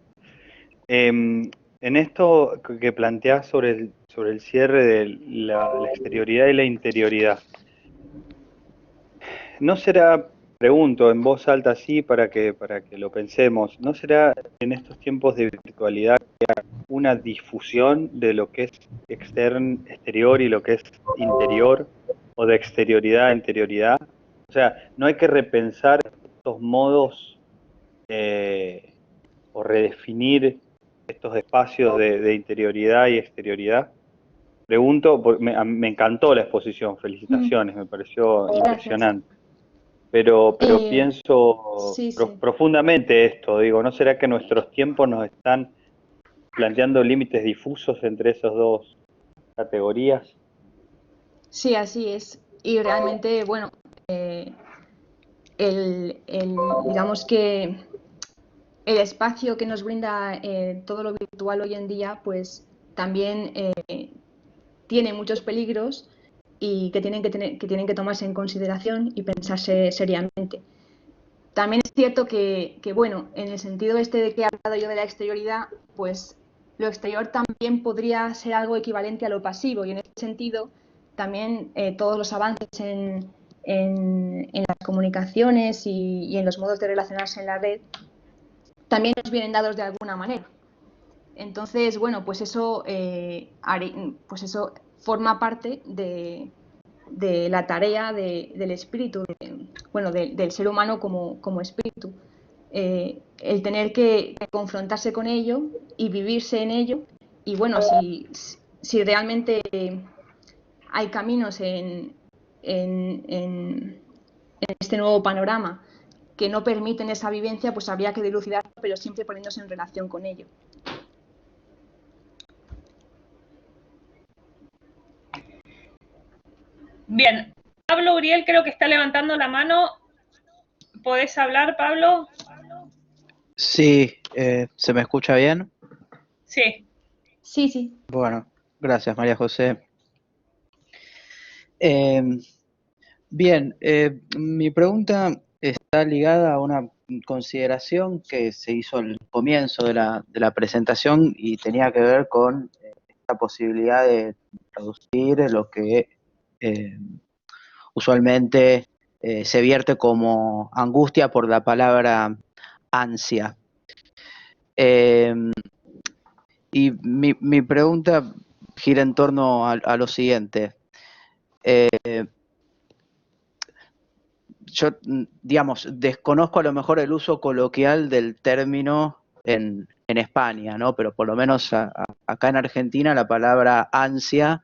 En esto que planteás sobre el cierre de la exterioridad y la interioridad, ¿no será, pregunto en voz alta así para que lo pensemos, ¿no será en estos tiempos de virtualidad que hay una difusión de lo que es exterior y lo que es interior, o de exterioridad a interioridad? O sea, ¿no hay que repensar estos modos o redefinir estos espacios de interioridad y exterioridad? Pregunto, porque me encantó la exposición, felicitaciones, me pareció impresionante. Pero pienso sí. profundamente esto, digo, ¿no será que nuestros tiempos nos están planteando límites difusos entre esas dos categorías? Sí, así es. Y realmente, bueno, digamos que el espacio que nos brinda todo lo virtual hoy en día, pues también tiene muchos peligros y que tienen que tomarse en consideración y pensarse seriamente. También es cierto que, bueno, en el sentido este de que he hablado yo de la exterioridad, pues lo exterior también podría ser algo equivalente a lo pasivo, y en ese sentido también todos los avances en las comunicaciones y en los modos de relacionarse en la red también nos vienen dados de alguna manera. Entonces, bueno, pues eso forma parte de la tarea del espíritu, del ser humano como espíritu. El tener que confrontarse con ello y vivirse en ello. Y bueno, si realmente hay caminos en este nuevo panorama que no permiten esa vivencia, pues habría que dilucidarlo, pero siempre poniéndose en relación con ello. Bien, Pablo Uriel creo que está levantando la mano. ¿Podés hablar, Pablo? Sí, ¿se me escucha bien? Sí. Sí, sí. Bueno, gracias, María José. Bien, mi pregunta está ligada a una consideración que se hizo al comienzo de la presentación y tenía que ver con esta posibilidad de traducir lo que usualmente se vierte como angustia por la palabra ansia. Y mi pregunta gira en torno a lo siguiente. Yo, digamos, desconozco a lo mejor el uso coloquial del término en España, ¿no? Pero por lo menos acá en Argentina la palabra ansia,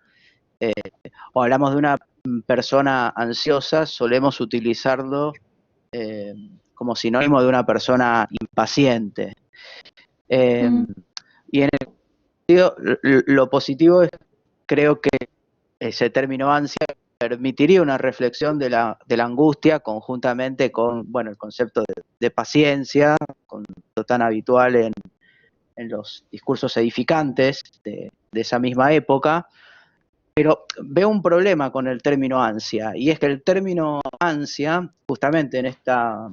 o hablamos de una persona ansiosa, solemos utilizarlo como sinónimo de una persona impaciente. Y en el sentido, lo positivo es, creo que ese término ansia permitiría una reflexión de la angustia conjuntamente con, bueno, el concepto de paciencia, concepto tan habitual en los discursos edificantes de esa misma época. Pero veo un problema con el término ansia, y es que el término ansia, justamente en esta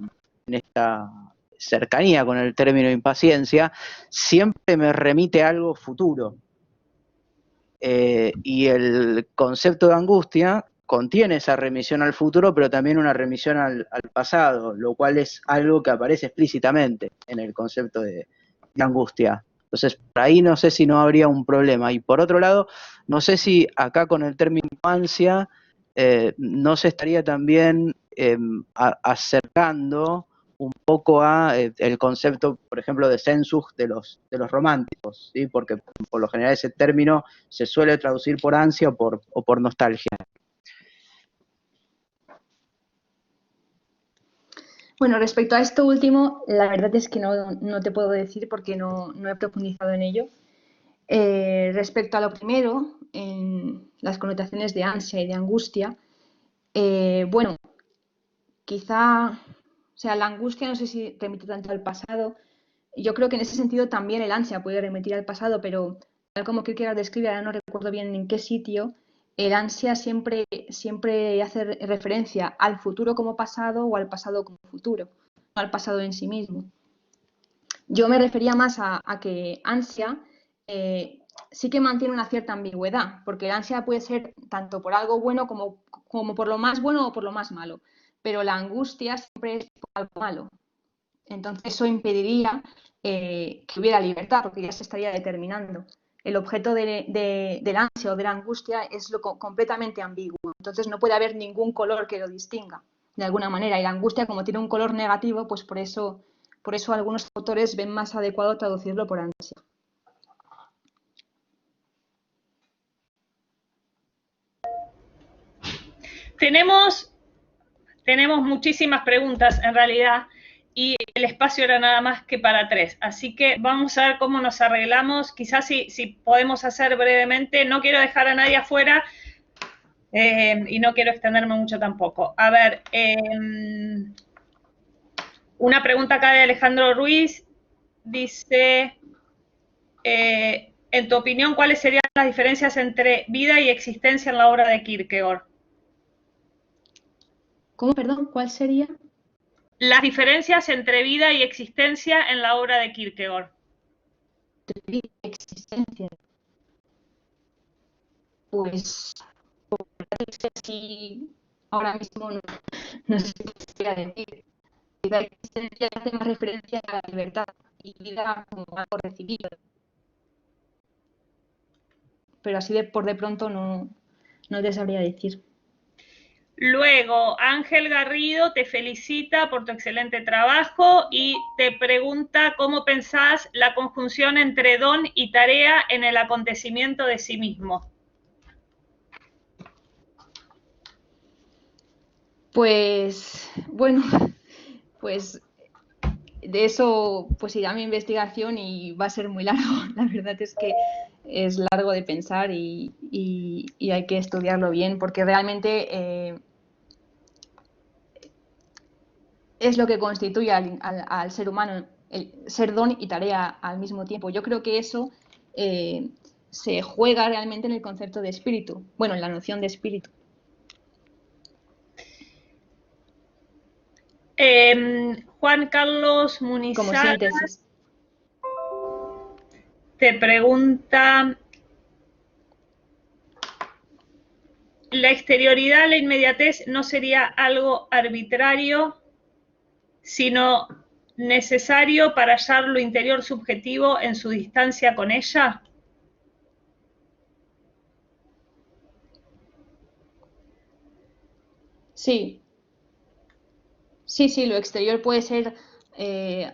cercanía con el término impaciencia, siempre me remite a algo futuro. Y el concepto de angustia contiene esa remisión al futuro, pero también una remisión al pasado, lo cual es algo que aparece explícitamente en el concepto de angustia. Entonces, por ahí no sé si no habría un problema. Y por otro lado, no sé si acá con el término ansia no se estaría también acercando un poco a el concepto, por ejemplo, de Sehnsucht de los románticos, ¿sí? Porque por lo general ese término se suele traducir por ansia o por nostalgia. Bueno, respecto a esto último, la verdad es que no te puedo decir porque no he profundizado en ello. Respecto a lo primero, en las connotaciones de ansia y de angustia, bueno, quizá, o sea, la angustia no sé si remite tanto al pasado. Yo creo que en ese sentido también el ansia puede remitir al pasado, pero tal como Kierkegaard describe, ahora no recuerdo bien en qué sitio, el ansia siempre hace referencia al futuro como pasado o al pasado como futuro, no al pasado en sí mismo. Yo me refería más a que ansia sí que mantiene una cierta ambigüedad, porque la ansia puede ser tanto por algo bueno como por lo más bueno o por lo más malo, pero la angustia siempre es por algo malo. Entonces eso impediría que hubiera libertad, porque ya se estaría determinando. El objeto del ansia o de la angustia es completamente ambiguo, entonces no puede haber ningún color que lo distinga de alguna manera, y la angustia, como tiene un color negativo, pues por eso algunos autores ven más adecuado traducirlo por ansia. Tenemos muchísimas preguntas en realidad y el espacio era nada más que para 3, así que vamos a ver cómo nos arreglamos. Quizás si podemos hacer brevemente, no quiero dejar a nadie afuera y no quiero extenderme mucho tampoco. A ver, una pregunta acá de Alejandro Ruiz, dice, en tu opinión, ¿cuáles serían las diferencias entre vida y existencia en la obra de Kierkegaard? ¿Cómo, perdón? ¿Cuál sería? Las diferencias entre vida y existencia en la obra de Kierkegaard. Vida y existencia. Pues, si ahora mismo no sé qué quisiera decir. Vida y existencia hace más referencia a la libertad, y vida como algo recibido. Pero así por de pronto no te sabría decir. Luego, Ángel Garrido te felicita por tu excelente trabajo y te pregunta cómo pensás la conjunción entre don y tarea en el acontecimiento de sí mismo. Pues, bueno, pues de eso pues irá mi investigación y va a ser muy largo. La verdad es que es largo de pensar y hay que estudiarlo bien porque realmente es lo que constituye al ser humano, el ser don y tarea al mismo tiempo. Yo creo que eso se juega realmente en el concepto de espíritu, bueno, en la noción de espíritu. Juan Carlos Muniz Como síntesis. te pregunta, ¿la exterioridad, la inmediatez no sería algo arbitrario, sino necesario para hallar lo interior subjetivo en su distancia con ella? Sí. Sí, lo exterior puede ser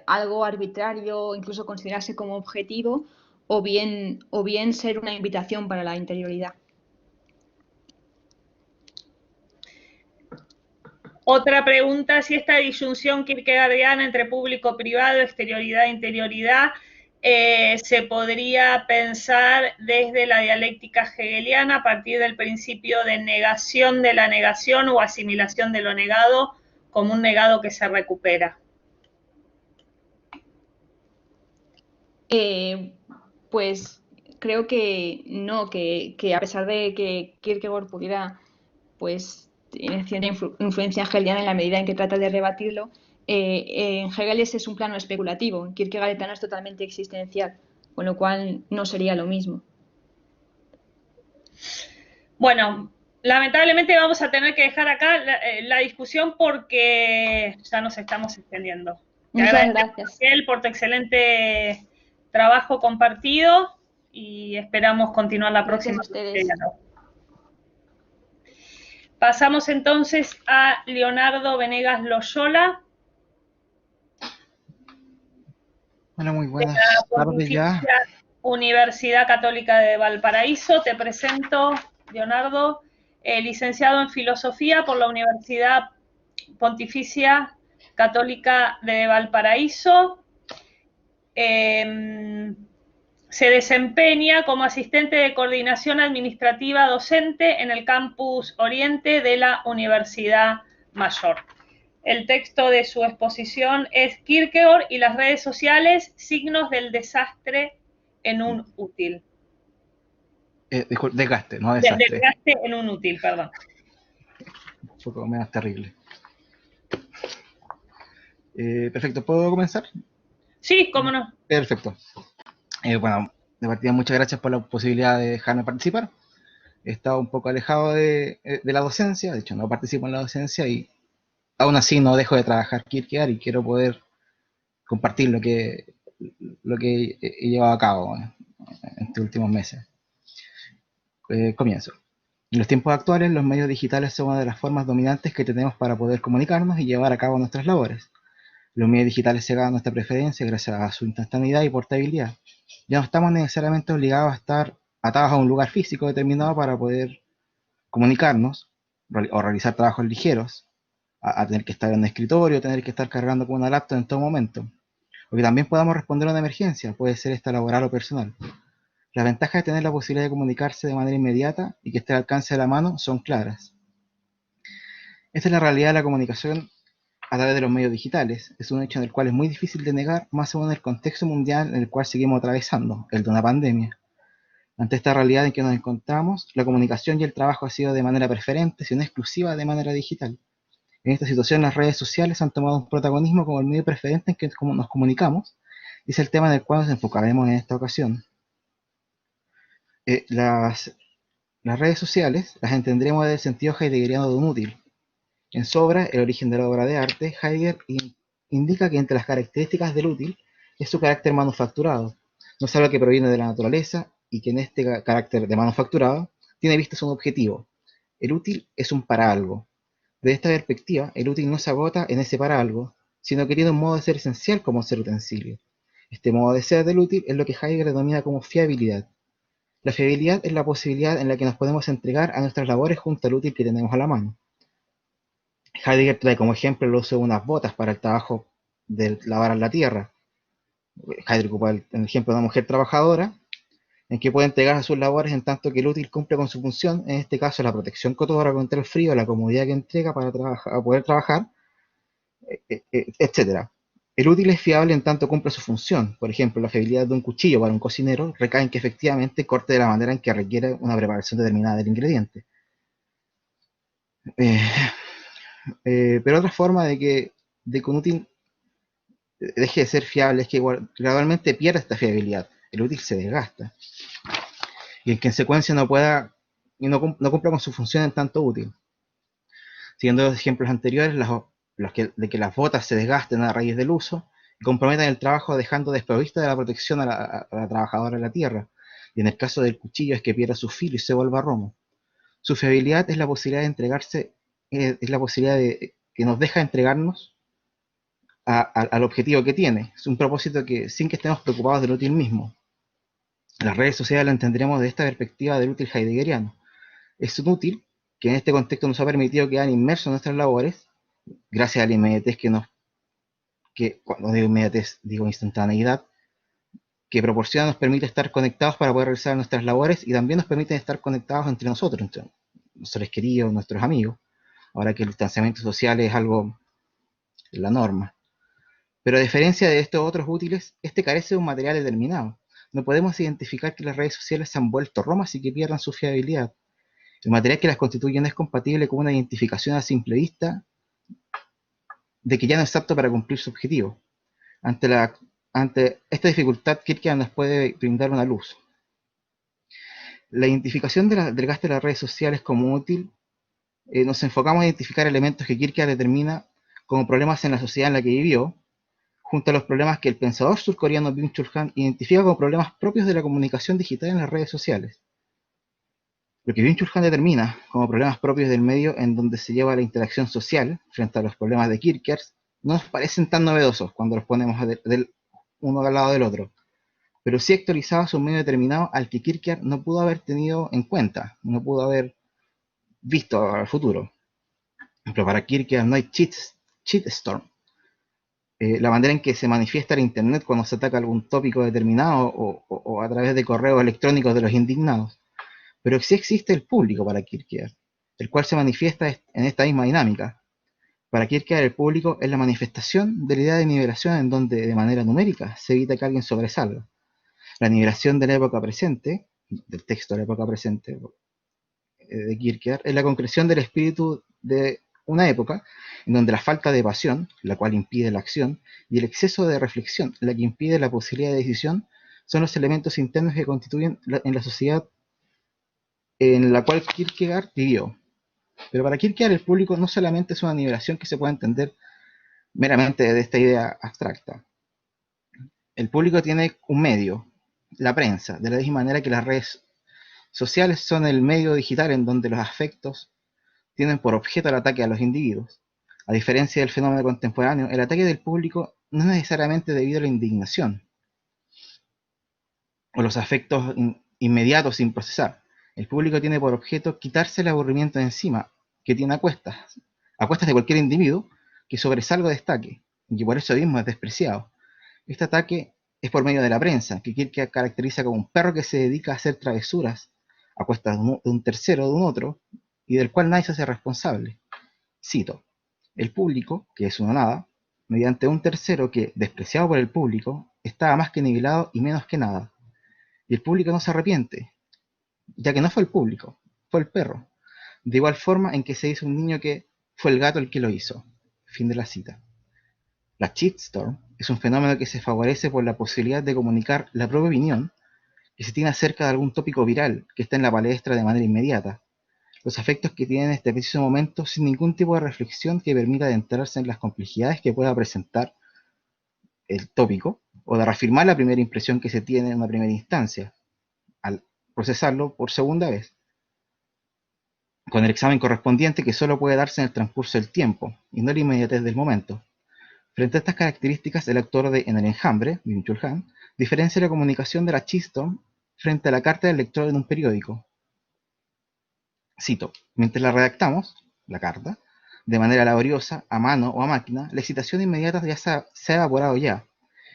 algo arbitrario, incluso considerarse como objetivo, o bien ser una invitación para la interioridad. Otra pregunta, si esta disyunción kierkegaardiana entre público-privado, exterioridad e interioridad, se podría pensar desde la dialéctica hegeliana a partir del principio de negación de la negación o asimilación de lo negado como un negado que se recupera. Pues creo que no, que a pesar de que Kierkegaard pudiera, pues, tiene cierta influencia hegeliana en la medida en que trata de rebatirlo, en Hegel ese es un plano especulativo, en Kierkegaard el plano es totalmente existencial, con lo cual no sería lo mismo. Bueno, lamentablemente vamos a tener que dejar acá la discusión porque ya nos estamos extendiendo. Muchas gracias. Miguel, por tu excelente trabajo compartido y esperamos continuar la próxima. Gracias a ustedes. Pasamos entonces a Leonardo Venegas Loyola. Bueno, muy buenas tardes ya. Universidad Católica de Valparaíso. Te presento, Leonardo, licenciado en Filosofía por la Universidad Pontificia Católica de Valparaíso. Se desempeña como asistente de coordinación administrativa docente en el campus Oriente de la Universidad Mayor. El texto de su exposición es Kierkegaard y las redes sociales, signos del desastre en un útil. Desgaste, no desastre. Desgaste en un útil, perdón. Un poco menos terrible. Perfecto, ¿puedo comenzar? Sí, cómo no. Perfecto. Bueno, de partida muchas gracias por la posibilidad de dejarme participar. He estado un poco alejado de la docencia, de hecho no participo en la docencia y aún así no dejo de trabajar Kierkegaard y quiero poder compartir lo que he llevado a cabo en estos últimos meses. Comienzo. En los tiempos actuales, los medios digitales son una de las formas dominantes que tenemos para poder comunicarnos y llevar a cabo nuestras labores. Los medios digitales se ganan nuestra preferencia gracias a su instantaneidad y portabilidad. Ya no estamos necesariamente obligados a estar atados a un lugar físico determinado para poder comunicarnos o realizar trabajos ligeros, a tener que estar en un escritorio, tener que estar cargando con una laptop en todo momento. O que también podamos responder a una emergencia, puede ser esta laboral o personal. Las ventajas de tener la posibilidad de comunicarse de manera inmediata y que esté al alcance de la mano son claras. Esta es la realidad de la comunicación a través de los medios digitales. Es un hecho en el cual es muy difícil de negar, más aún en el contexto mundial en el cual seguimos atravesando, el de una pandemia. Ante esta realidad en que nos encontramos, la comunicación y el trabajo ha sido de manera preferente, si no exclusiva, de manera digital. En esta situación, las redes sociales han tomado un protagonismo como el medio preferente en que nos comunicamos, y es el tema en el cual nos enfocaremos en esta ocasión. Las redes sociales las entendremos desde el sentido heideggeriano de un útil. En su obra, El origen de la obra de arte, Heidegger indica que entre las características del útil es su carácter manufacturado. No es algo que proviene de la naturaleza y que en este carácter de manufacturado tiene vistas un objetivo. El útil es un para algo. Desde esta perspectiva, el útil no se agota en ese para algo, sino que tiene un modo de ser esencial como ser utensilio. Este modo de ser del útil es lo que Heidegger denomina como fiabilidad. La fiabilidad es la posibilidad en la que nos podemos entregar a nuestras labores junto al útil que tenemos a la mano. Heidegger trae como ejemplo el uso de unas botas para el trabajo de lavar la tierra. Heidegger ocupa el ejemplo de una mujer trabajadora, en que puede entregar a sus labores en tanto que el útil cumple con su función, en este caso la protección que otorga contra el frío, la comodidad que entrega para poder trabajar, etc. El útil es fiable en tanto cumple su función. Por ejemplo, la fiabilidad de un cuchillo para un cocinero recae en que efectivamente corte de la manera en que requiere una preparación determinada del ingrediente. Pero otra forma de que un útil deje de ser fiable es que gradualmente pierde esta fiabilidad. El útil se desgasta. Y en consecuencia no cumpla con su función en tanto útil. Siguiendo los ejemplos anteriores, de que las botas se desgasten a raíz del uso y comprometan el trabajo dejando desprovista de la protección a la trabajadora de la tierra. Y en el caso del cuchillo es que pierda su filo y se vuelva romo. Su fiabilidad es la posibilidad de entregarse, es la posibilidad que nos deja entregarnos al objetivo que tiene. Es un propósito que sin que estemos preocupados del útil mismo. Las redes sociales lo entenderemos de esta perspectiva del útil heideggeriano. Es un útil que en este contexto nos ha permitido quedar inmersos en nuestras labores, gracias a la inmediatez cuando digo inmediatez, digo instantaneidad, que proporciona, nos permite estar conectados para poder realizar nuestras labores y también nos permite estar conectados entre nosotros, entre nuestros seres queridos, nuestros amigos, ahora que el distanciamiento social es algo, la norma. Pero a diferencia de estos otros útiles, este carece de un material determinado. No podemos identificar que las redes sociales se han vuelto romas y que pierdan su fiabilidad. El material que las constituye no es compatible con una identificación a simple vista de que ya no es apto para cumplir su objetivo. Ante esta dificultad, Kierkegaard nos puede brindar una luz. La identificación del gasto de las redes sociales como útil, nos enfocamos a identificar elementos que Kierkegaard determina como problemas en la sociedad en la que vivió, junto a los problemas que el pensador surcoreano Byung-Chul Han identifica como problemas propios de la comunicación digital en las redes sociales. Lo que Byung-Chul Han determina como problemas propios del medio en donde se lleva la interacción social frente a los problemas de Kierkegaard no nos parecen tan novedosos cuando los ponemos uno al lado del otro, pero sí actualizados a un medio determinado al que Kierkegaard no pudo haber tenido en cuenta, no pudo haber visto al futuro. Por ejemplo, para Kierkegaard no hay cheatstorm. La manera en que se manifiesta el Internet cuando se ataca algún tópico determinado o a través de correos electrónicos de los indignados. Pero sí existe el público para Kierkegaard, el cual se manifiesta en esta misma dinámica. Para Kierkegaard el público es la manifestación de la idea de nivelación en donde de manera numérica se evita que alguien sobresalga. La nivelación de la época presente, del texto de la época presente de Kierkegaard, es la concreción del espíritu de una época en donde la falta de pasión, la cual impide la acción, y el exceso de reflexión, la que impide la posibilidad de decisión, son los elementos internos que constituyen en la sociedad en la cual Kierkegaard vivió. Pero para Kierkegaard el público no solamente es una nivelación que se puede entender meramente de esta idea abstracta. El público tiene un medio, la prensa, de la misma manera que las redes sociales son el medio digital en donde los afectos tienen por objeto el ataque a los individuos. A diferencia del fenómeno contemporáneo, el ataque del público no es necesariamente debido a la indignación o los afectos inmediatos sin procesar. El público tiene por objeto quitarse el aburrimiento de encima que tiene a cuestas de cualquier individuo que sobresalga o destaque, y que por eso mismo es despreciado. Este ataque es por medio de la prensa, que Kierkegaard caracteriza como un perro que se dedica a hacer travesuras a cuestas de un tercero o de un otro, y del cual nadie se hace responsable. Cito: el público, que es una nada, mediante un tercero que, despreciado por el público, estaba más que nivelado y menos que nada. Y el público no se arrepiente, ya que no fue el público, fue el perro. De igual forma en que se dice un niño que fue el gato el que lo hizo. Fin de la cita. La shitstorm es un fenómeno que se favorece por la posibilidad de comunicar la propia opinión que se tiene acerca de algún tópico viral que está en la palestra de manera inmediata. Los afectos que tienen este preciso momento sin ningún tipo de reflexión que permita adentrarse en las complejidades que pueda presentar el tópico, o de reafirmar la primera impresión que se tiene en una primera instancia, al procesarlo por segunda vez, con el examen correspondiente que solo puede darse en el transcurso del tiempo, y no la inmediatez del momento. Frente a estas características, el autor de En el enjambre, Byung-Chul Han, diferencia la comunicación de la Chisholm frente a la carta del lector en un periódico. Cito: mientras la redactamos, la carta, de manera laboriosa, a mano o a máquina, la excitación inmediata ya se ha evaporado ya.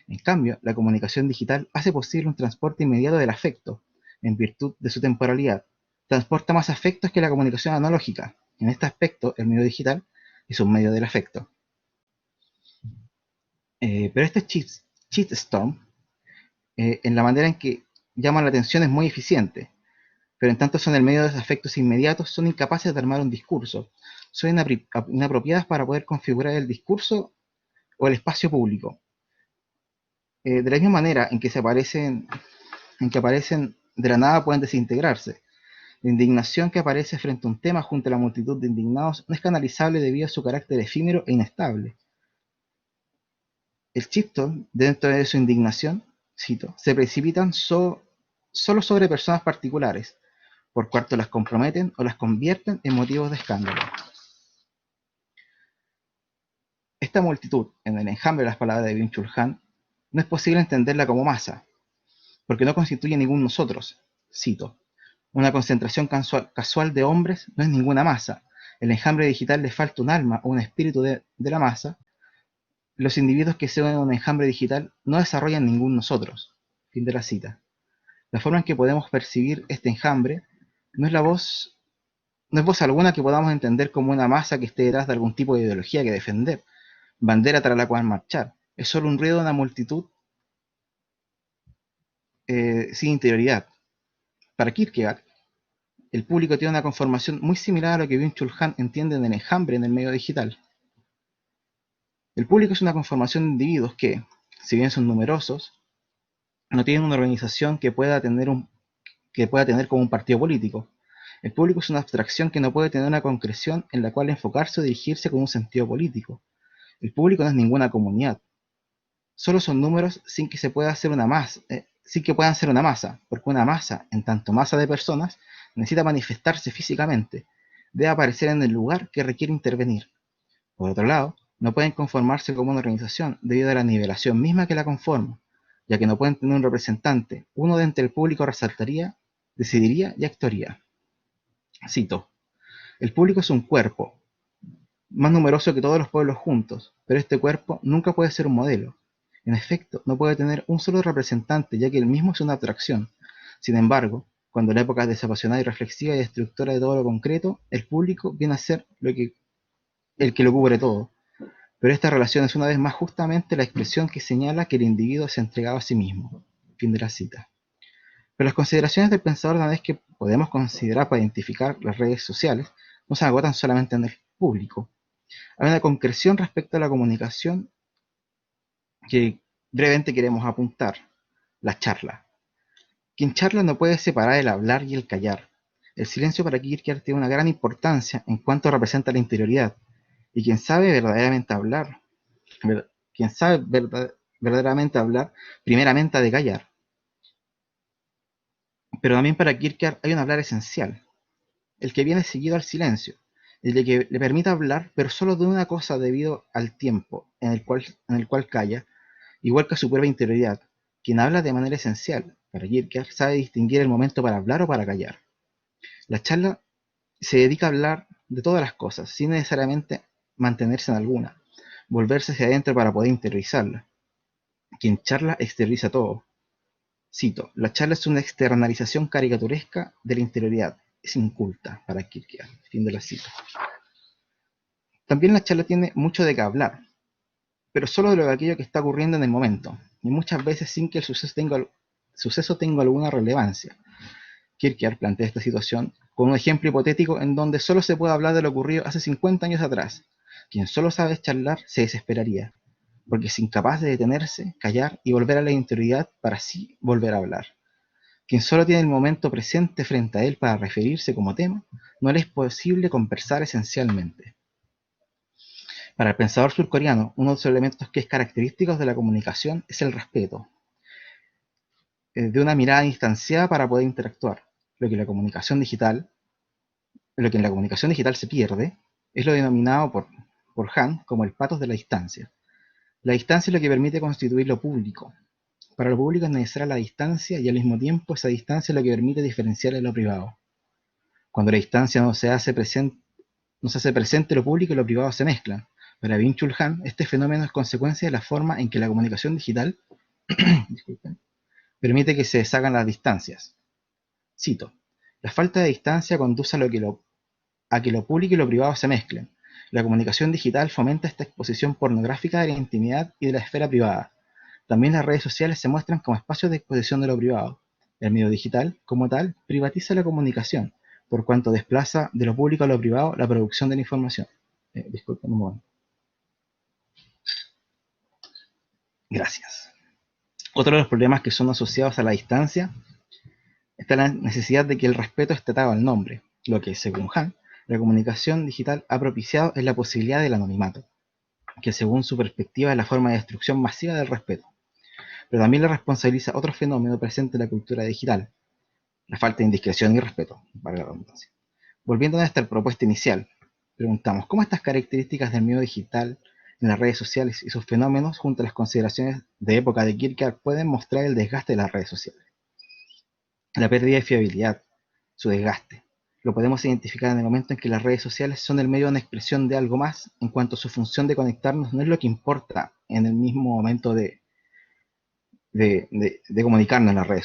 En cambio, la comunicación digital hace posible un transporte inmediato del afecto, en virtud de su temporalidad. Transporta más afectos que la comunicación analógica. En este aspecto, el medio digital es un medio del afecto. Pero este shitstorm, en la manera en que llama la atención, es muy eficiente. Pero en tanto son el medio de los afectos inmediatos, son incapaces de armar un discurso. Son inapropiadas para poder configurar el discurso o el espacio público. De la misma manera en que aparecen de la nada, pueden desintegrarse. La indignación que aparece frente a un tema junto a la multitud de indignados no es canalizable debido a su carácter efímero e inestable. El shitstorm, dentro de su indignación, cito, se precipitan solo sobre personas particulares, por cuanto las comprometen o las convierten en motivos de escándalo. Esta multitud, en el enjambre de las palabras de Byung-Chul Han, no es posible entenderla como masa, porque no constituye ningún nosotros. Cito: una concentración casual de hombres no es ninguna masa. El enjambre digital le falta un alma o un espíritu de la masa. Los individuos que se unen a un enjambre digital no desarrollan ningún nosotros. Fin de la cita. La forma en que podemos percibir este enjambre no es voz alguna que podamos entender como una masa que esté detrás de algún tipo de ideología que defender, bandera tras la cual marchar. Es solo un ruido de una multitud sin interioridad. Para Kierkegaard, el público tiene una conformación muy similar a lo que Byung-Chul Han entiende en el enjambre en el medio digital. El público es una conformación de individuos que, si bien son numerosos, no tienen una organización que pueda tener como un partido político. El público es una abstracción que no puede tener una concreción en la cual enfocarse o dirigirse con un sentido político. El público no es ninguna comunidad. Solo son números sin que puedan ser una masa, porque una masa, en tanto masa de personas, necesita manifestarse físicamente, debe aparecer en el lugar que requiere intervenir. Por otro lado, no pueden conformarse como una organización debido a la nivelación misma que la conforma, ya que no pueden tener un representante. Uno de entre el público resaltaría, decidiría y actuaría. Cito: el público es un cuerpo, más numeroso que todos los pueblos juntos, pero este cuerpo nunca puede ser un modelo. En efecto, no puede tener un solo representante, ya que él mismo es una abstracción. Sin embargo, cuando la época es desapasionada y reflexiva y destructora de todo lo concreto, el público viene a ser el que lo cubre todo. Pero esta relación es una vez más justamente la expresión que señala que el individuo se ha entregado a sí mismo. Fin de la cita. Pero las consideraciones del pensador danés que podemos considerar para identificar las redes sociales no se agotan solamente en el público. Hay una concreción respecto a la comunicación que brevemente queremos apuntar: la charla. Quien charla no puede separar el hablar y el callar. El silencio para Kierkegaard tiene una gran importancia en cuanto representa la interioridad, y quien sabe verdaderamente hablar, primeramente ha de callar. Pero también para Kierkegaard hay un hablar esencial, el que viene seguido al silencio, el que le permite hablar, pero solo de una cosa debido al tiempo en el cual calla, igual que a su propia interioridad. Quien habla de manera esencial, para Kierkegaard, sabe distinguir el momento para hablar o para callar. La charla se dedica a hablar de todas las cosas, sin necesariamente mantenerse en alguna, volverse hacia adentro para poder interiorizarla. Quien charla exterioriza todo. Cito: la charla es una externalización caricaturesca de la interioridad, es inculta para Kierkegaard. Fin de la cita. También la charla tiene mucho de qué hablar, pero solo de aquello que está ocurriendo en el momento, y muchas veces sin que el suceso tenga alguna relevancia. Kierkegaard plantea esta situación con un ejemplo hipotético en donde solo se puede hablar de lo ocurrido hace 50 años atrás. Quien solo sabe charlar se desesperaría, porque es incapaz de detenerse, callar y volver a la interioridad para así volver a hablar. Quien solo tiene el momento presente frente a él para referirse como tema, no le es posible conversar esencialmente. Para el pensador surcoreano, uno de los elementos que es característico de la comunicación es el respeto, de una mirada distanciada para poder interactuar. Lo que en la comunicación digital se pierde es lo denominado por Han como el pathos de la distancia. La distancia es lo que permite constituir lo público. Para lo público es necesaria la distancia y al mismo tiempo esa distancia es lo que permite diferenciar de lo privado. Cuando la distancia no se hace presente, lo público y lo privado se mezclan. Para Byung-Chul Han, este fenómeno es consecuencia de la forma en que la comunicación digital permite que se deshagan las distancias. Cito: la falta de distancia conduce a que lo público y lo privado se mezclen. La comunicación digital fomenta esta exposición pornográfica de la intimidad y de la esfera privada. También las redes sociales se muestran como espacios de exposición de lo privado. El medio digital, como tal, privatiza la comunicación, por cuanto desplaza de lo público a lo privado la producción de la información. Disculpen un momento. Gracias. Otro de los problemas que son asociados a la distancia está la necesidad de que el respeto esté atado al nombre, lo que, según Han, la comunicación digital ha propiciado es la posibilidad del anonimato, que según su perspectiva es la forma de destrucción masiva del respeto. Pero también le responsabiliza otro fenómeno presente en la cultura digital, la falta de indiscreción y respeto, valga la redundancia. Volviendo a nuestra propuesta inicial, preguntamos cómo estas características del medio digital en las redes sociales y sus fenómenos junto a las consideraciones de época de Kierkegaard pueden mostrar el desgaste de las redes sociales. La pérdida de fiabilidad, su desgaste, lo podemos identificar en el momento en que las redes sociales son el medio de una expresión de algo más, en cuanto su función de conectarnos no es lo que importa en el mismo momento de comunicarnos en las redes